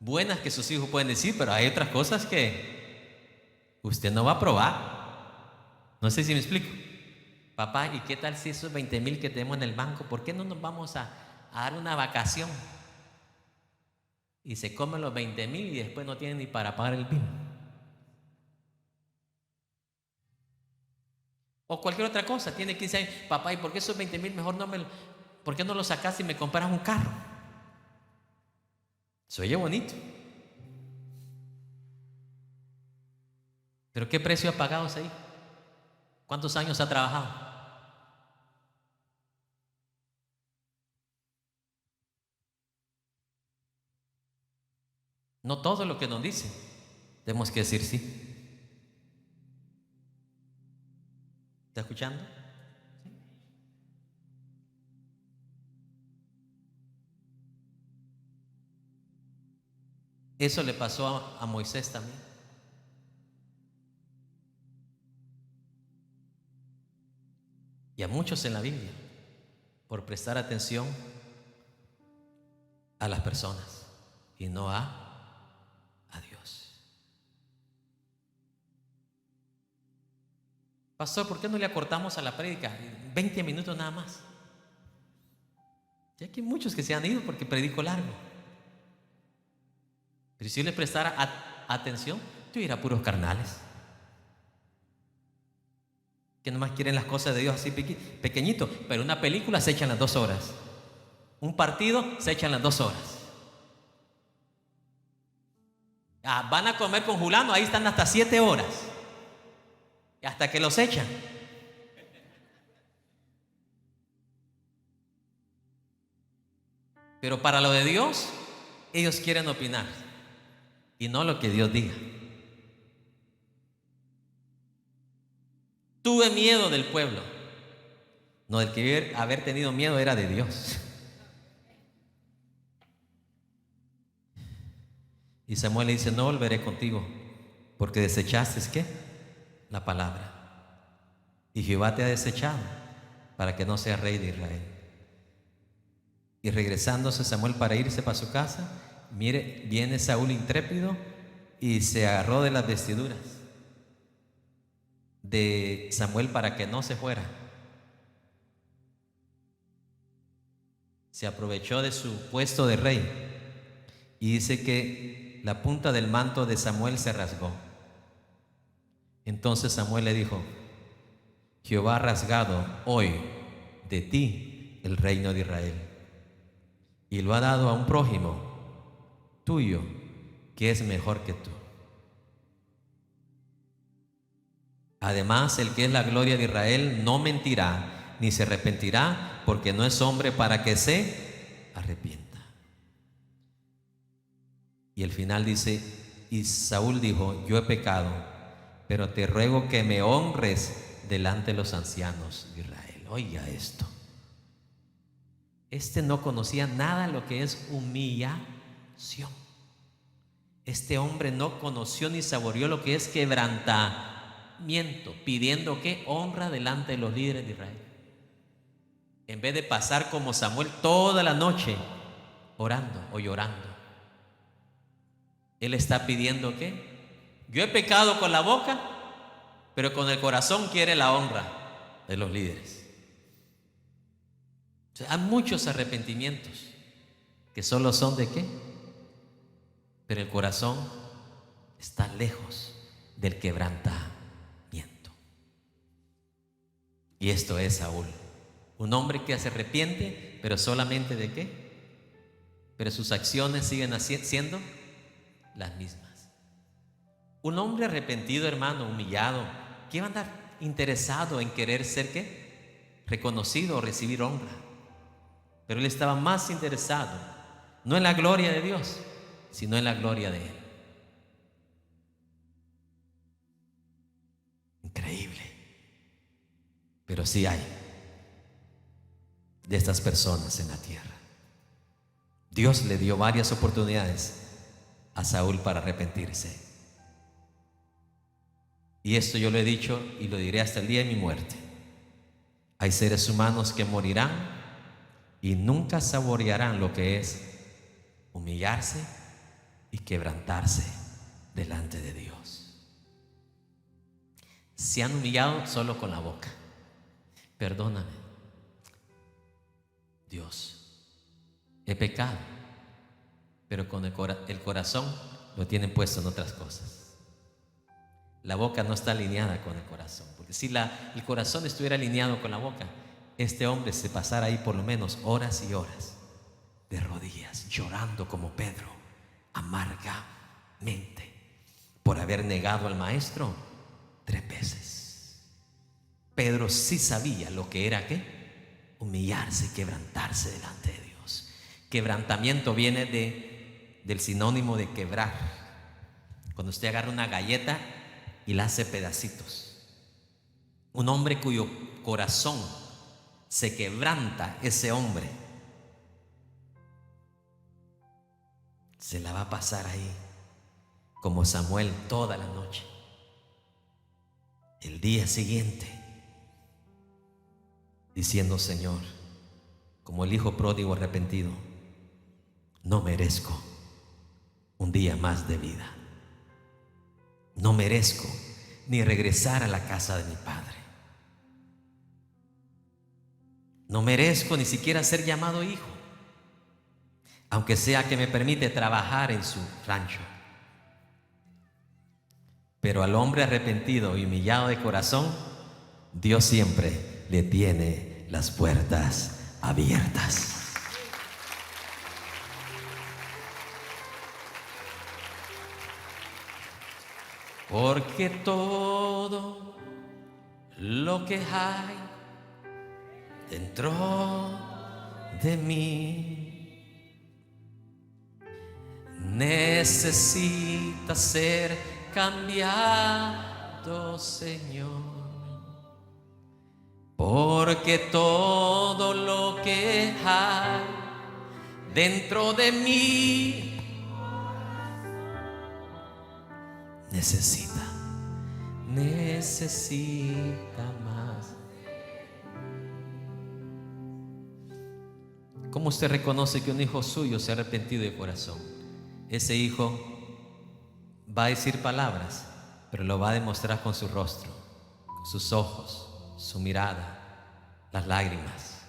A: buenas que sus hijos pueden decir, pero hay otras cosas que usted no va a probar. No sé si me explico. Papá, ¿y qué tal si esos 20,000 que tenemos en el banco, por qué no nos vamos a dar una vacación? Y se comen los 20,000 y después no tienen ni para pagar el bill. O cualquier otra cosa, tiene 15 años. Papá, ¿y por qué esos 20,000 mejor por qué no los sacas y me compras un carro? Se oye bonito. ¿Pero qué precio ha pagado ese hijo? ¿Cuántos años ha trabajado? No todo lo que nos dicen tenemos que decir sí. ¿Está escuchando? Eso le pasó a Moisés también. Y a muchos en la Biblia, por prestar atención a las personas y no a Dios. Pastor, ¿por qué no le acortamos a la prédica? 20 minutos nada más. Ya que hay muchos que se han ido porque predico largo. Pero si yo les prestara atención, tuviera puros carnales que nomás quieren las cosas de Dios así pequeñito. Pero una película se echan las 2 horas. Un partido se echan las 2 horas. Van a comer con Julano, ahí están hasta 7 horas. Hasta que los echan. Pero para lo de Dios, ellos quieren opinar y no lo que Dios diga. Tuve miedo del pueblo. No, el que haber tenido miedo era de Dios. Y Samuel le dice: no volveré contigo, porque desechaste ¿qué? La palabra. Y Jehová te ha desechado para que no seas rey de Israel. Y regresándose Samuel para irse para su casa, mire, viene Saúl intrépido y se agarró de las vestiduras de Samuel para que no se fuera. Se aprovechó de su puesto de rey y dice que la punta del manto de Samuel se rasgó. Entonces Samuel le dijo: Jehová ha rasgado hoy de ti el reino de Israel y lo ha dado a un prójimo tuyo que es mejor que tú. Además, el que es la gloria de Israel no mentirá ni se arrepentirá, porque no es hombre para que se arrepienta. Y el final dice: y Saúl dijo: yo he pecado, pero te ruego que me honres delante de los ancianos de Israel. Oiga esto. Este no conocía nada lo que es humillación. Este hombre no conoció ni saboreó lo que es quebrantamiento, pidiendo que honra delante de los líderes de Israel. En vez de pasar como Samuel toda la noche orando o llorando, él está pidiendo que yo he pecado con la boca, pero con el corazón quiere la honra de los líderes. O sea, hay muchos arrepentimientos que solo son de qué, pero el corazón está lejos del quebrantamiento. Y esto es Saúl, un hombre que se arrepiente, pero solamente de qué, pero sus acciones siguen siendo las mismas. Un hombre arrepentido, hermano, humillado, ¿qué va a andar interesado en querer ser qué? Reconocido o recibir honra? Pero él estaba más interesado no en la gloria de Dios, sino en la gloria de él. Increíble. Pero sí hay de estas personas en la tierra. Dios le dio varias oportunidades a Saúl para arrepentirse. Y esto yo lo he dicho y lo diré hasta el día de mi muerte. Hay seres humanos que morirán y nunca saborearán lo que es humillarse y quebrantarse delante de Dios. Se han humillado solo con la boca. Perdóname, Dios, he pecado, pero con el corazón lo tienen puesto en otras cosas. La boca no está alineada con el corazón, porque si el corazón estuviera alineado con la boca, este hombre se pasara ahí por lo menos horas y horas de rodillas, llorando como Pedro, amargamente, por haber negado al maestro 3 veces. Pedro sí sabía lo que era, ¿qué? Humillarse y quebrantarse delante de Dios. Quebrantamiento viene del sinónimo de quebrar. Cuando usted agarra una galleta y la hace pedacitos. Un hombre cuyo corazón se quebranta, ese hombre se la va a pasar ahí como Samuel toda la noche. El día siguiente diciendo: Señor, como el hijo pródigo arrepentido, no merezco un día más de vida. No merezco ni regresar a la casa de mi padre. No merezco ni siquiera ser llamado hijo, aunque sea que me permite trabajar en su rancho. Pero al hombre arrepentido y humillado de corazón, Dios siempre le tiene las puertas abiertas. Porque todo lo que hay dentro de mí necesita ser cambiado, Señor. Porque todo lo que hay dentro de mí necesita más. ¿Cómo usted reconoce que un hijo suyo se ha arrepentido de corazón? Ese hijo va a decir palabras, pero lo va a demostrar con su rostro, con sus ojos, su mirada. Las lágrimas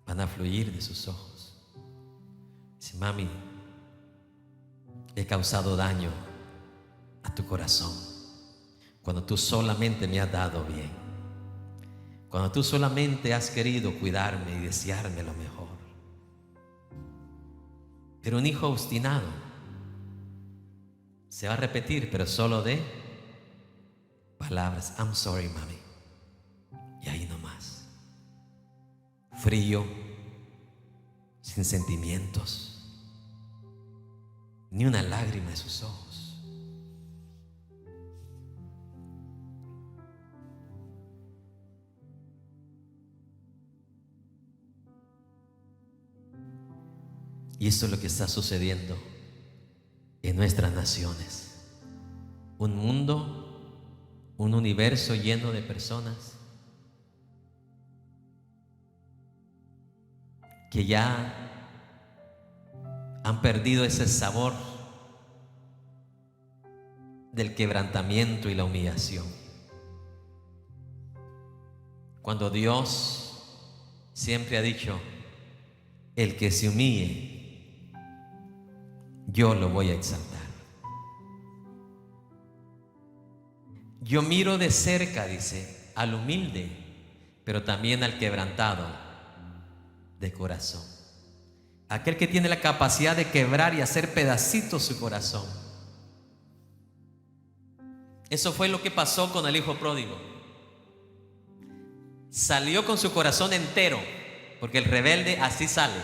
A: van a fluir de sus ojos. Dice: mami, he causado daño a tu corazón cuando tú solamente me has dado bien, cuando tú solamente has querido cuidarme y desearme lo mejor. Pero un hijo obstinado se va a repetir, pero solo de palabras: I'm sorry, mami, y ahí nomás. Frío, sin sentimientos, ni una lágrima de sus ojos. Y esto es lo que está sucediendo en nuestras naciones. Un mundo, un universo lleno de personas que ya han perdido ese sabor del quebrantamiento y la humillación. Cuando Dios siempre ha dicho: el que se humille, yo lo voy a exaltar. Yo miro de cerca, dice, al humilde, pero también al quebrantado de corazón. Aquel que tiene la capacidad de quebrar y hacer pedacitos su corazón. Eso fue lo que pasó con el hijo pródigo. Salió con su corazón entero, porque el rebelde así sale,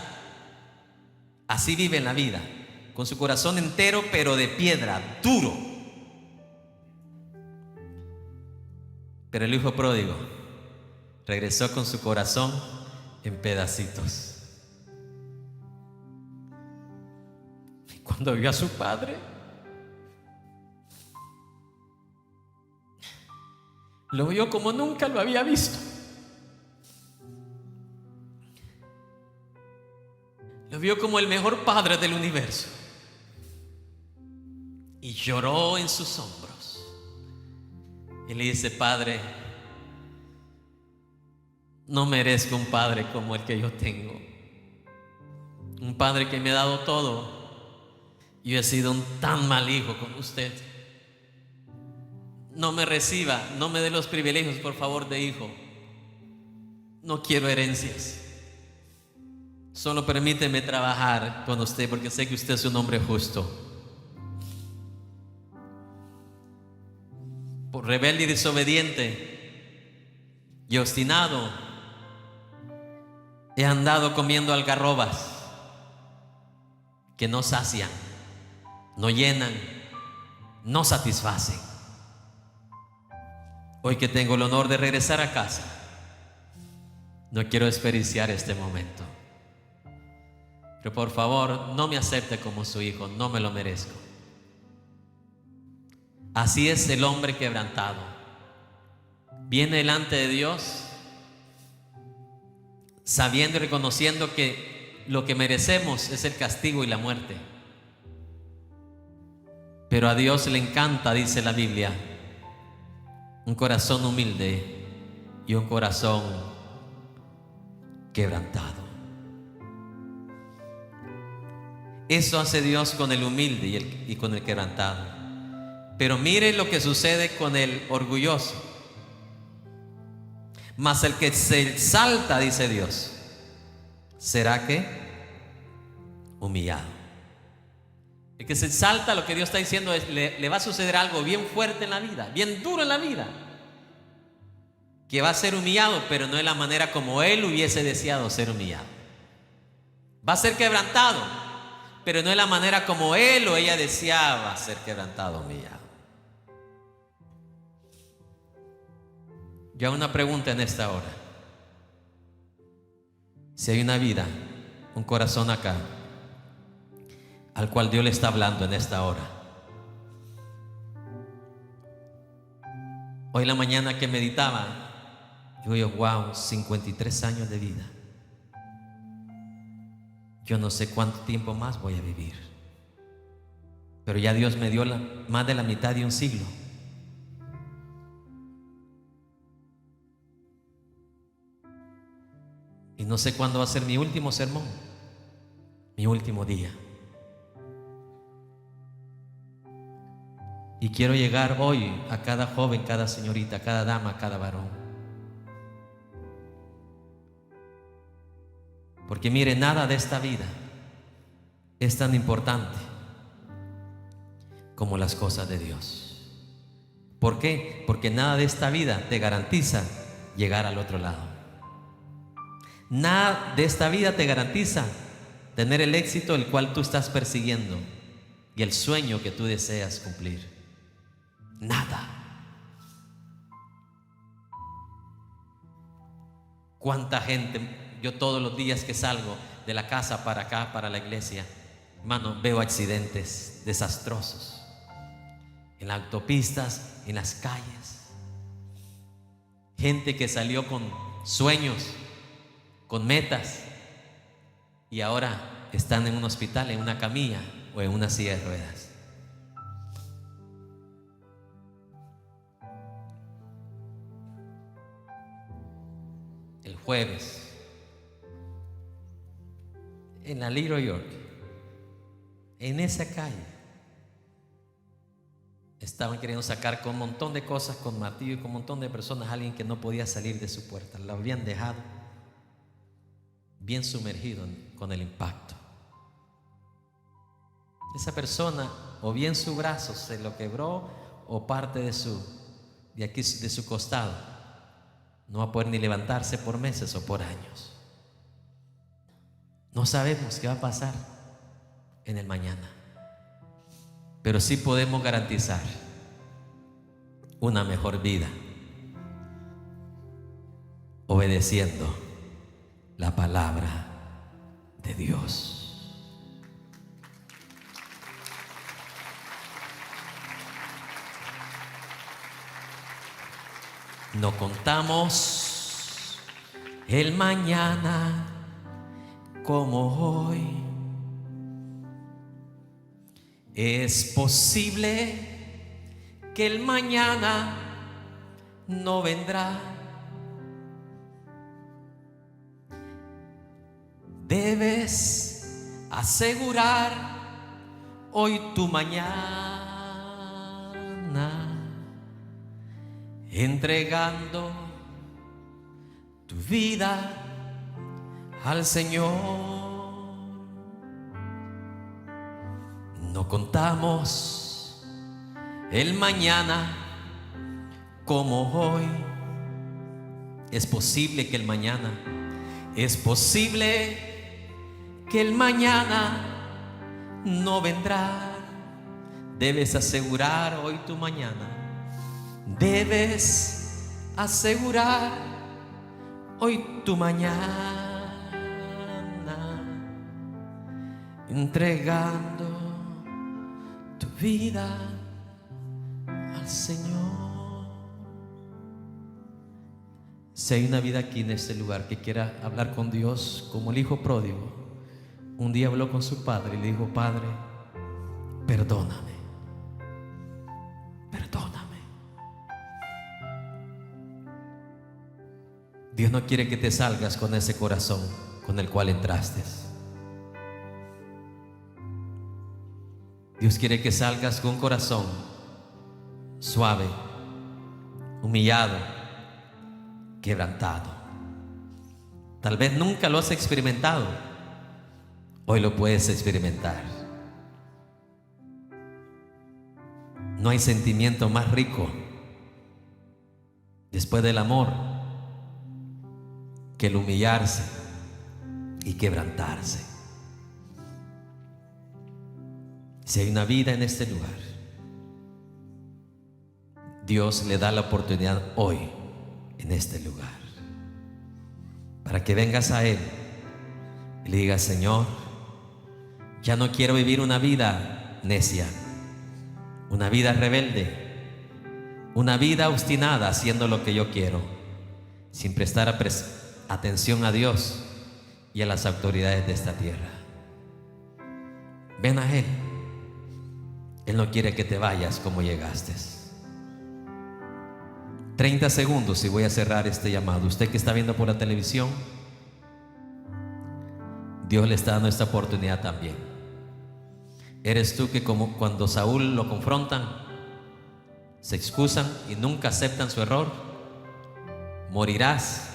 A: así vive en la vida, con su corazón entero, pero de piedra, duro. Pero el hijo pródigo regresó con su corazón en pedacitos. cuando vio a su padre, lo vio como nunca lo había visto. Lo vio como el mejor padre del universo. Y lloró en sus hombros. Y le dice: Padre, no merezco un padre como el que yo tengo. Un padre que me ha dado todo. Yo he sido un tan mal hijo con usted. No me reciba, no me dé los privilegios, por favor, de hijo. No quiero herencias. Solo permíteme trabajar con usted, porque sé que usted es un hombre justo. Por rebelde y desobediente y obstinado, he andado comiendo algarrobas que no sacian, no llenan, no satisfacen. Hoy que tengo el honor de regresar a casa, no quiero desperdiciar este momento. Pero por favor, no me acepte como su hijo, no me lo merezco. Así es el hombre quebrantado. Viene delante de Dios sabiendo y reconociendo que lo que merecemos es el castigo y la muerte. Pero a Dios le encanta, dice la Biblia, un corazón humilde y un corazón quebrantado. Eso hace Dios con el humilde y con el quebrantado. Pero mire lo que sucede con el orgulloso. Mas el que se exalta, dice Dios, será que humillado. El que se exalta, lo que Dios está diciendo es: le va a suceder algo bien fuerte en la vida, bien duro en la vida, que va a ser humillado, pero no de la manera como él hubiese deseado ser humillado. Va a ser quebrantado, pero no de la manera como él o ella deseaba ser quebrantado, humillado. Yo hago una pregunta en esta hora. Si hay una vida, un corazón acá, al cual Dios le está hablando en esta hora. Hoy en la mañana que meditaba, digo yo: wow, 53 años de vida. Yo no sé cuánto tiempo más voy a vivir, pero ya Dios me dio más de la mitad de un siglo. Y no sé cuándo va a ser mi último sermón, mi último día. Y quiero llegar hoy a cada joven, cada señorita, cada dama, cada varón. Porque mire, nada de esta vida es tan importante como las cosas de Dios. ¿Por qué? Porque nada de esta vida te garantiza llegar al otro lado. Nada de esta vida te garantiza tener el éxito el cual tú estás persiguiendo y el sueño que tú deseas cumplir. Nada. ¿Cuánta gente? Yo todos los días que salgo de la casa para acá, para la iglesia, hermano, veo accidentes desastrosos en las autopistas, en las calles. Gente que salió con sueños, con metas, y ahora están en un hospital, en una camilla o en una silla de ruedas. El jueves, en la Little York, en esa calle, estaban queriendo sacar con un montón de cosas, con martillo y con un montón de personas, a alguien que no podía salir de su puerta. La habían dejado bien sumergido con el impacto. Esa persona, o bien su brazo se lo quebró, o parte de su costado, no va a poder ni levantarse por meses o por años. No sabemos qué va a pasar en el mañana, pero sí podemos garantizar una mejor vida obedeciendo la palabra de Dios. No contamos el mañana como hoy. Es posible que el mañana no vendrá. Debes asegurar hoy tu mañana, entregando tu vida al Señor. No contamos el mañana como hoy. Es posible que el mañana, es posible que el mañana no vendrá. Debes asegurar hoy tu mañana. Debes asegurar hoy tu mañana, entregando tu vida al Señor. Si hay una vida aquí en este lugar que quiera hablar con Dios como el hijo pródigo, un día habló con su padre y le dijo: Padre, perdóname, perdóname. Dios no quiere que te salgas con ese corazón con el cual entraste. Dios quiere que salgas con un corazón suave, humillado, quebrantado. Tal vez nunca lo has experimentado, hoy lo puedes experimentar. No hay sentimiento más rico después del amor que el humillarse y quebrantarse. Si hay una vida en este lugar, Dios le da la oportunidad hoy en este lugar para que vengas a Él y le digas: Señor, ya no quiero vivir una vida necia, una vida rebelde, una vida obstinada haciendo lo que yo quiero, sin prestar atención a Dios y a las autoridades de esta tierra. Ven a Él. Él no quiere que te vayas como llegaste. 30 segundos y voy a cerrar este llamado. Usted que está viendo por la televisión, Dios le está dando esta oportunidad también. ¿Eres tú que, como cuando Saúl lo confrontan, se excusan y nunca aceptan su error? Morirás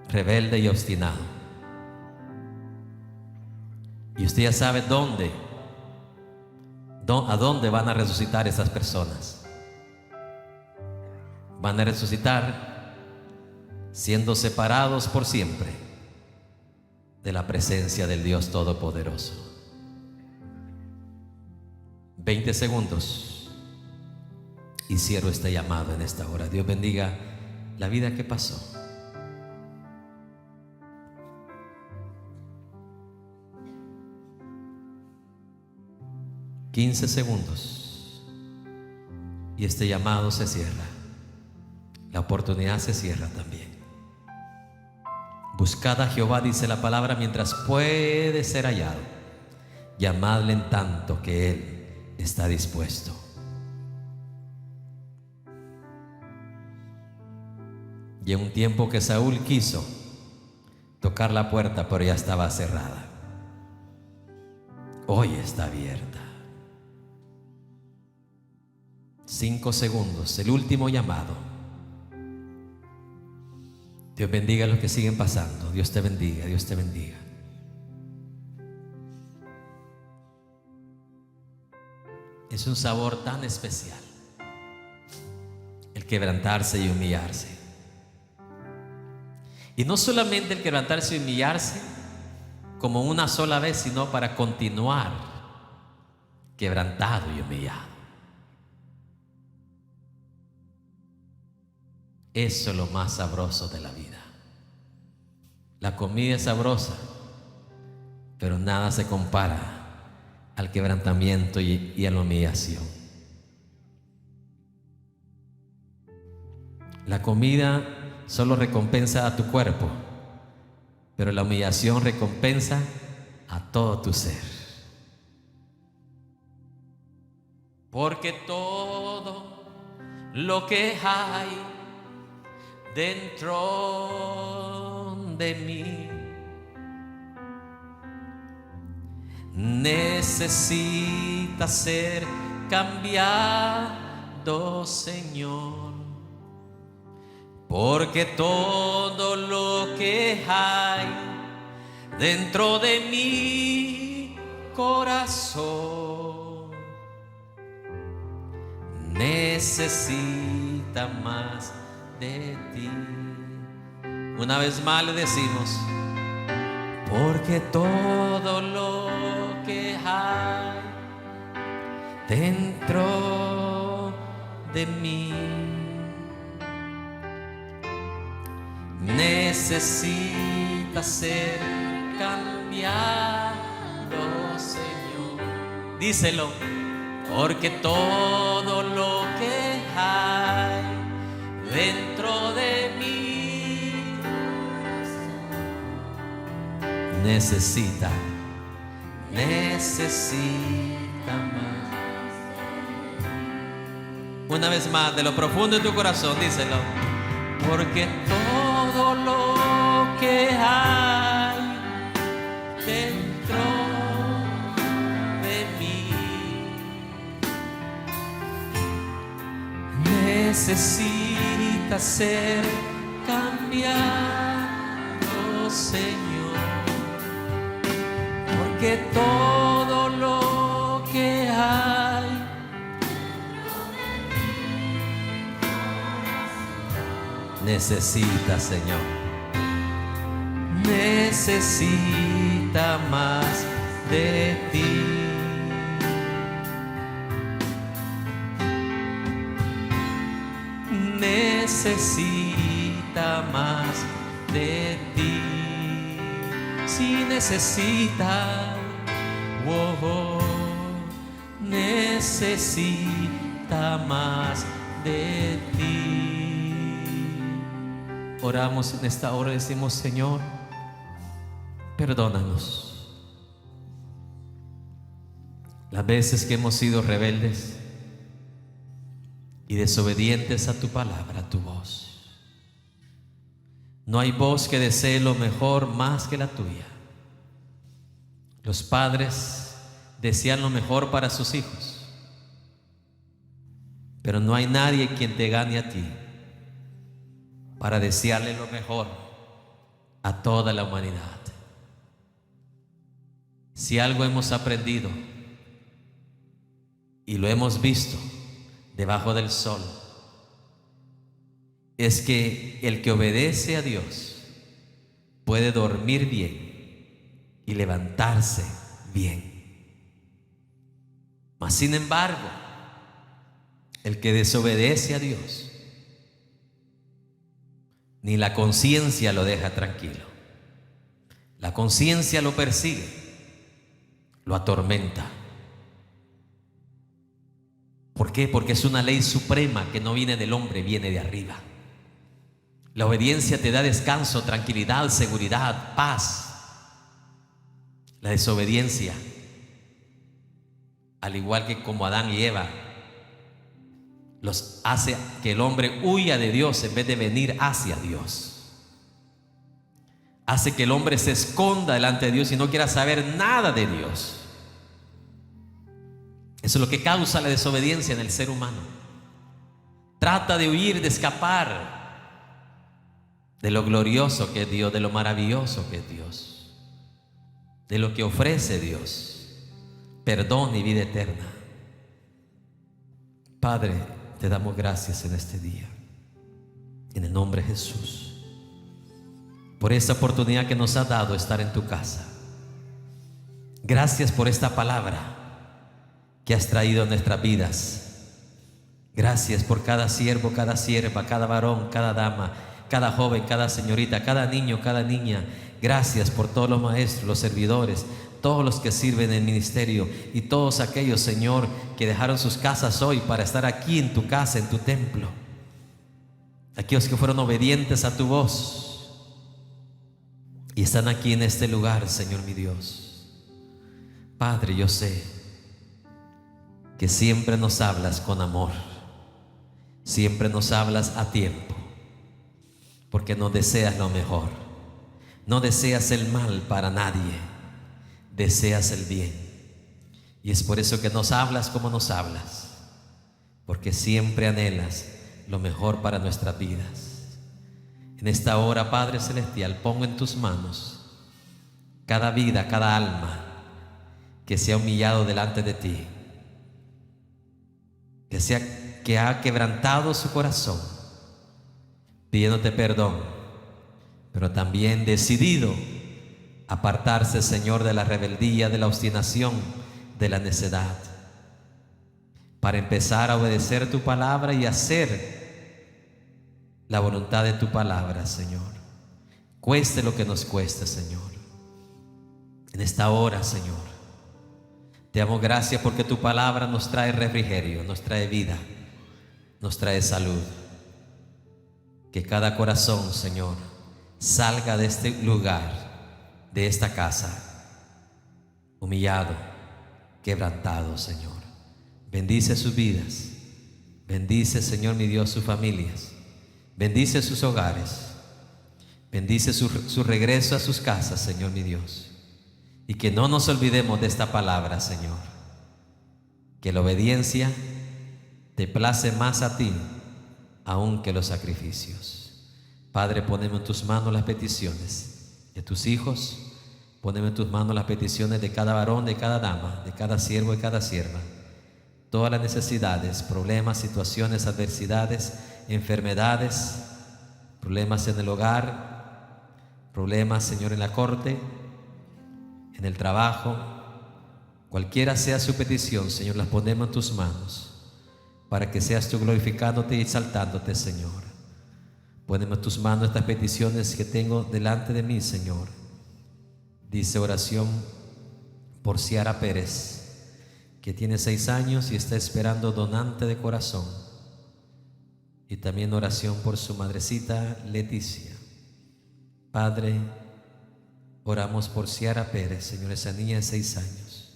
A: rebelde y obstinado. Y usted ya sabe a dónde van a resucitar esas personas. Van a resucitar siendo separados por siempre de la presencia del Dios Todopoderoso. 20 segundos y cierro este llamado en esta hora. Dios bendiga la vida que pasó. $15 segundos y este llamado se cierra. La oportunidad se cierra también. Buscad a Jehová, dice la palabra, mientras puede ser hallado. Llamadle en tanto que Él está dispuesto. Y en un tiempo que Saúl quiso tocar la puerta, pero ya estaba cerrada, hoy está abierta. 5 segundos, el último llamado. Dios bendiga a los que siguen pasando. Dios te bendiga, Dios te bendiga. Es un sabor tan especial el quebrantarse y humillarse. Y no solamente el quebrantarse y humillarse como una sola vez, sino para continuar quebrantado y humillado. Eso es lo más sabroso de la vida. La comida es sabrosa, pero nada se compara al quebrantamiento y a la humillación. La comida solo recompensa a tu cuerpo, pero la humillación recompensa a todo tu ser. Porque todo lo que hay dentro de mí necesita ser cambiado, Señor. Porque todo lo que hay dentro de mi corazón necesita más de ti. Una vez más le decimos: porque todo lo que hay dentro de mí necesita ser cambiado, Señor. Díselo. Porque todo lo que hay dentro de mí necesita más. Una vez más, de lo profundo de tu corazón, díselo. Porque todo lo que hay dentro de mí necesita ser cambiado, Señor. Porque todo lo que hay necesita, Señor, necesita más de ti. Necesita más de ti. Si necesita, necesita más de ti. Oramos en esta hora y decimos: Señor, perdónanos las veces que hemos sido rebeldes y desobedientes a tu palabra, a tu voz. No hay voz que desee lo mejor más que la tuya. Los padres desean lo mejor para sus hijos, pero no hay nadie quien te gane a ti para desearle lo mejor a toda la humanidad. Si algo hemos aprendido y lo hemos visto debajo del sol, es que el que obedece a Dios puede dormir bien y levantarse bien. Mas sin embargo, el que desobedece a Dios, ni la conciencia lo deja tranquilo. La conciencia lo persigue, lo atormenta. ¿Por qué? Porque es una ley suprema que no viene del hombre, viene de arriba. La obediencia te da descanso, tranquilidad, seguridad, paz. La desobediencia, al igual que como Adán y Eva, los hace que el hombre huya de Dios en vez de venir hacia Dios. Hace que el hombre se esconda delante de Dios y no quiera saber nada de Dios. Eso es lo que causa la desobediencia en el ser humano. Trata de huir, de escapar de lo glorioso que es Dios, de lo maravilloso que es Dios, de lo que ofrece Dios: perdón y vida eterna. Padre, te damos gracias en este día, en el nombre de Jesús, por esta oportunidad que nos has dado de estar en tu casa. Gracias por esta palabra que has traído a nuestras vidas. Gracias por cada siervo, cada sierva, cada varón, cada dama, cada joven, cada señorita, cada niño, cada niña. Gracias por todos los maestros, los servidores, todos los que sirven en el ministerio y todos aquellos, Señor, que dejaron sus casas hoy para estar aquí en tu casa, en tu templo. aquellos que fueron obedientes a tu voz y están aquí en este lugar, Señor mi Dios. Padre, yo sé que siempre nos hablas con amor, siempre nos hablas a tiempo, porque no deseas lo mejor, no deseas el mal para nadie, deseas el bien. Y es por eso que nos hablas como nos hablas, porque siempre anhelas lo mejor para nuestras vidas. En esta hora, Padre Celestial, pongo en tus manos cada vida, cada alma que se ha humillado delante de ti, que ha quebrantado su corazón, pidiéndote perdón, pero también decidido apartarse, Señor, de la rebeldía, de la obstinación, de la necedad, para empezar a obedecer tu palabra y hacer la voluntad de tu palabra, Señor, cueste lo que nos cueste, Señor. En esta hora, Señor, te damos gracias porque tu palabra nos trae refrigerio, nos trae vida, nos trae salud. Que cada corazón, Señor, salga de este lugar, de esta casa, humillado, quebrantado, Señor. Bendice sus vidas, bendice, Señor mi Dios, sus familias, bendice sus hogares, bendice su regreso a sus casas, Señor mi Dios. Y que no nos olvidemos de esta palabra, Señor, que la obediencia te place más a ti aún que los sacrificios. Padre, ponemos en tus manos las peticiones de tus hijos, ponemos en tus manos las peticiones de cada varón, de cada dama, de cada siervo y cada sierva. Todas las necesidades, problemas, situaciones, adversidades, enfermedades, problemas en el hogar, problemas, Señor, en la corte, en el trabajo, cualquiera sea su petición, Señor, las ponemos en tus manos para que seas tú glorificándote y exaltándote, Señor. Ponemos en tus manos estas peticiones que tengo delante de mí, Señor. Dice oración por Ciara Pérez, que tiene 6 años y está esperando donante de corazón. Y también oración por su madrecita Leticia. Padre, oramos por Ciara Pérez, Señor, esa niña de 6 años,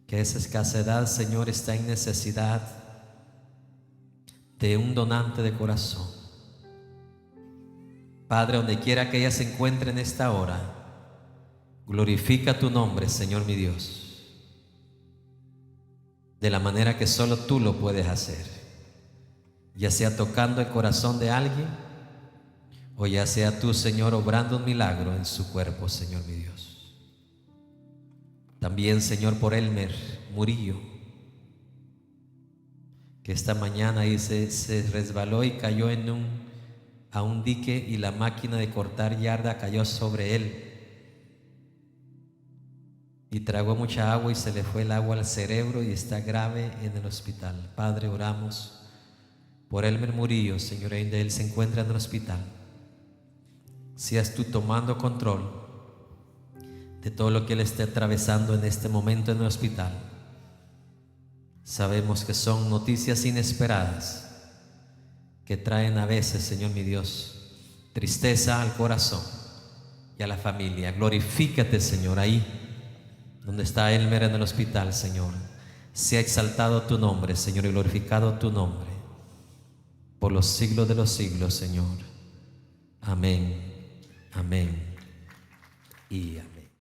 A: que esa escasez, Señor, está en necesidad de un donante de corazón. Padre, donde quiera que ella se encuentre en esta hora, glorifica tu nombre, Señor mi Dios, de la manera que solo tú lo puedes hacer, ya sea tocando el corazón de alguien, o ya sea tú, Señor, obrando un milagro en su cuerpo, Señor mi Dios. También, Señor, por Elmer Murillo, que esta mañana ahí se resbaló y cayó a un dique, y la máquina de cortar yarda cayó sobre él y tragó mucha agua y se le fue el agua al cerebro y está grave en el hospital. Padre, oramos por Elmer Murillo, Señor, ahí donde él se encuentra en el hospital. Seas tú tomando control de todo lo que él esté atravesando en este momento en el hospital. Sabemos que son noticias inesperadas que traen a veces, Señor mi Dios, tristeza al corazón y a la familia. Glorifícate, Señor, ahí donde está Elmer en el hospital, Señor. Sea exaltado tu nombre, Señor, y glorificado tu nombre por los siglos de los siglos, Señor. Amén, amén y amén.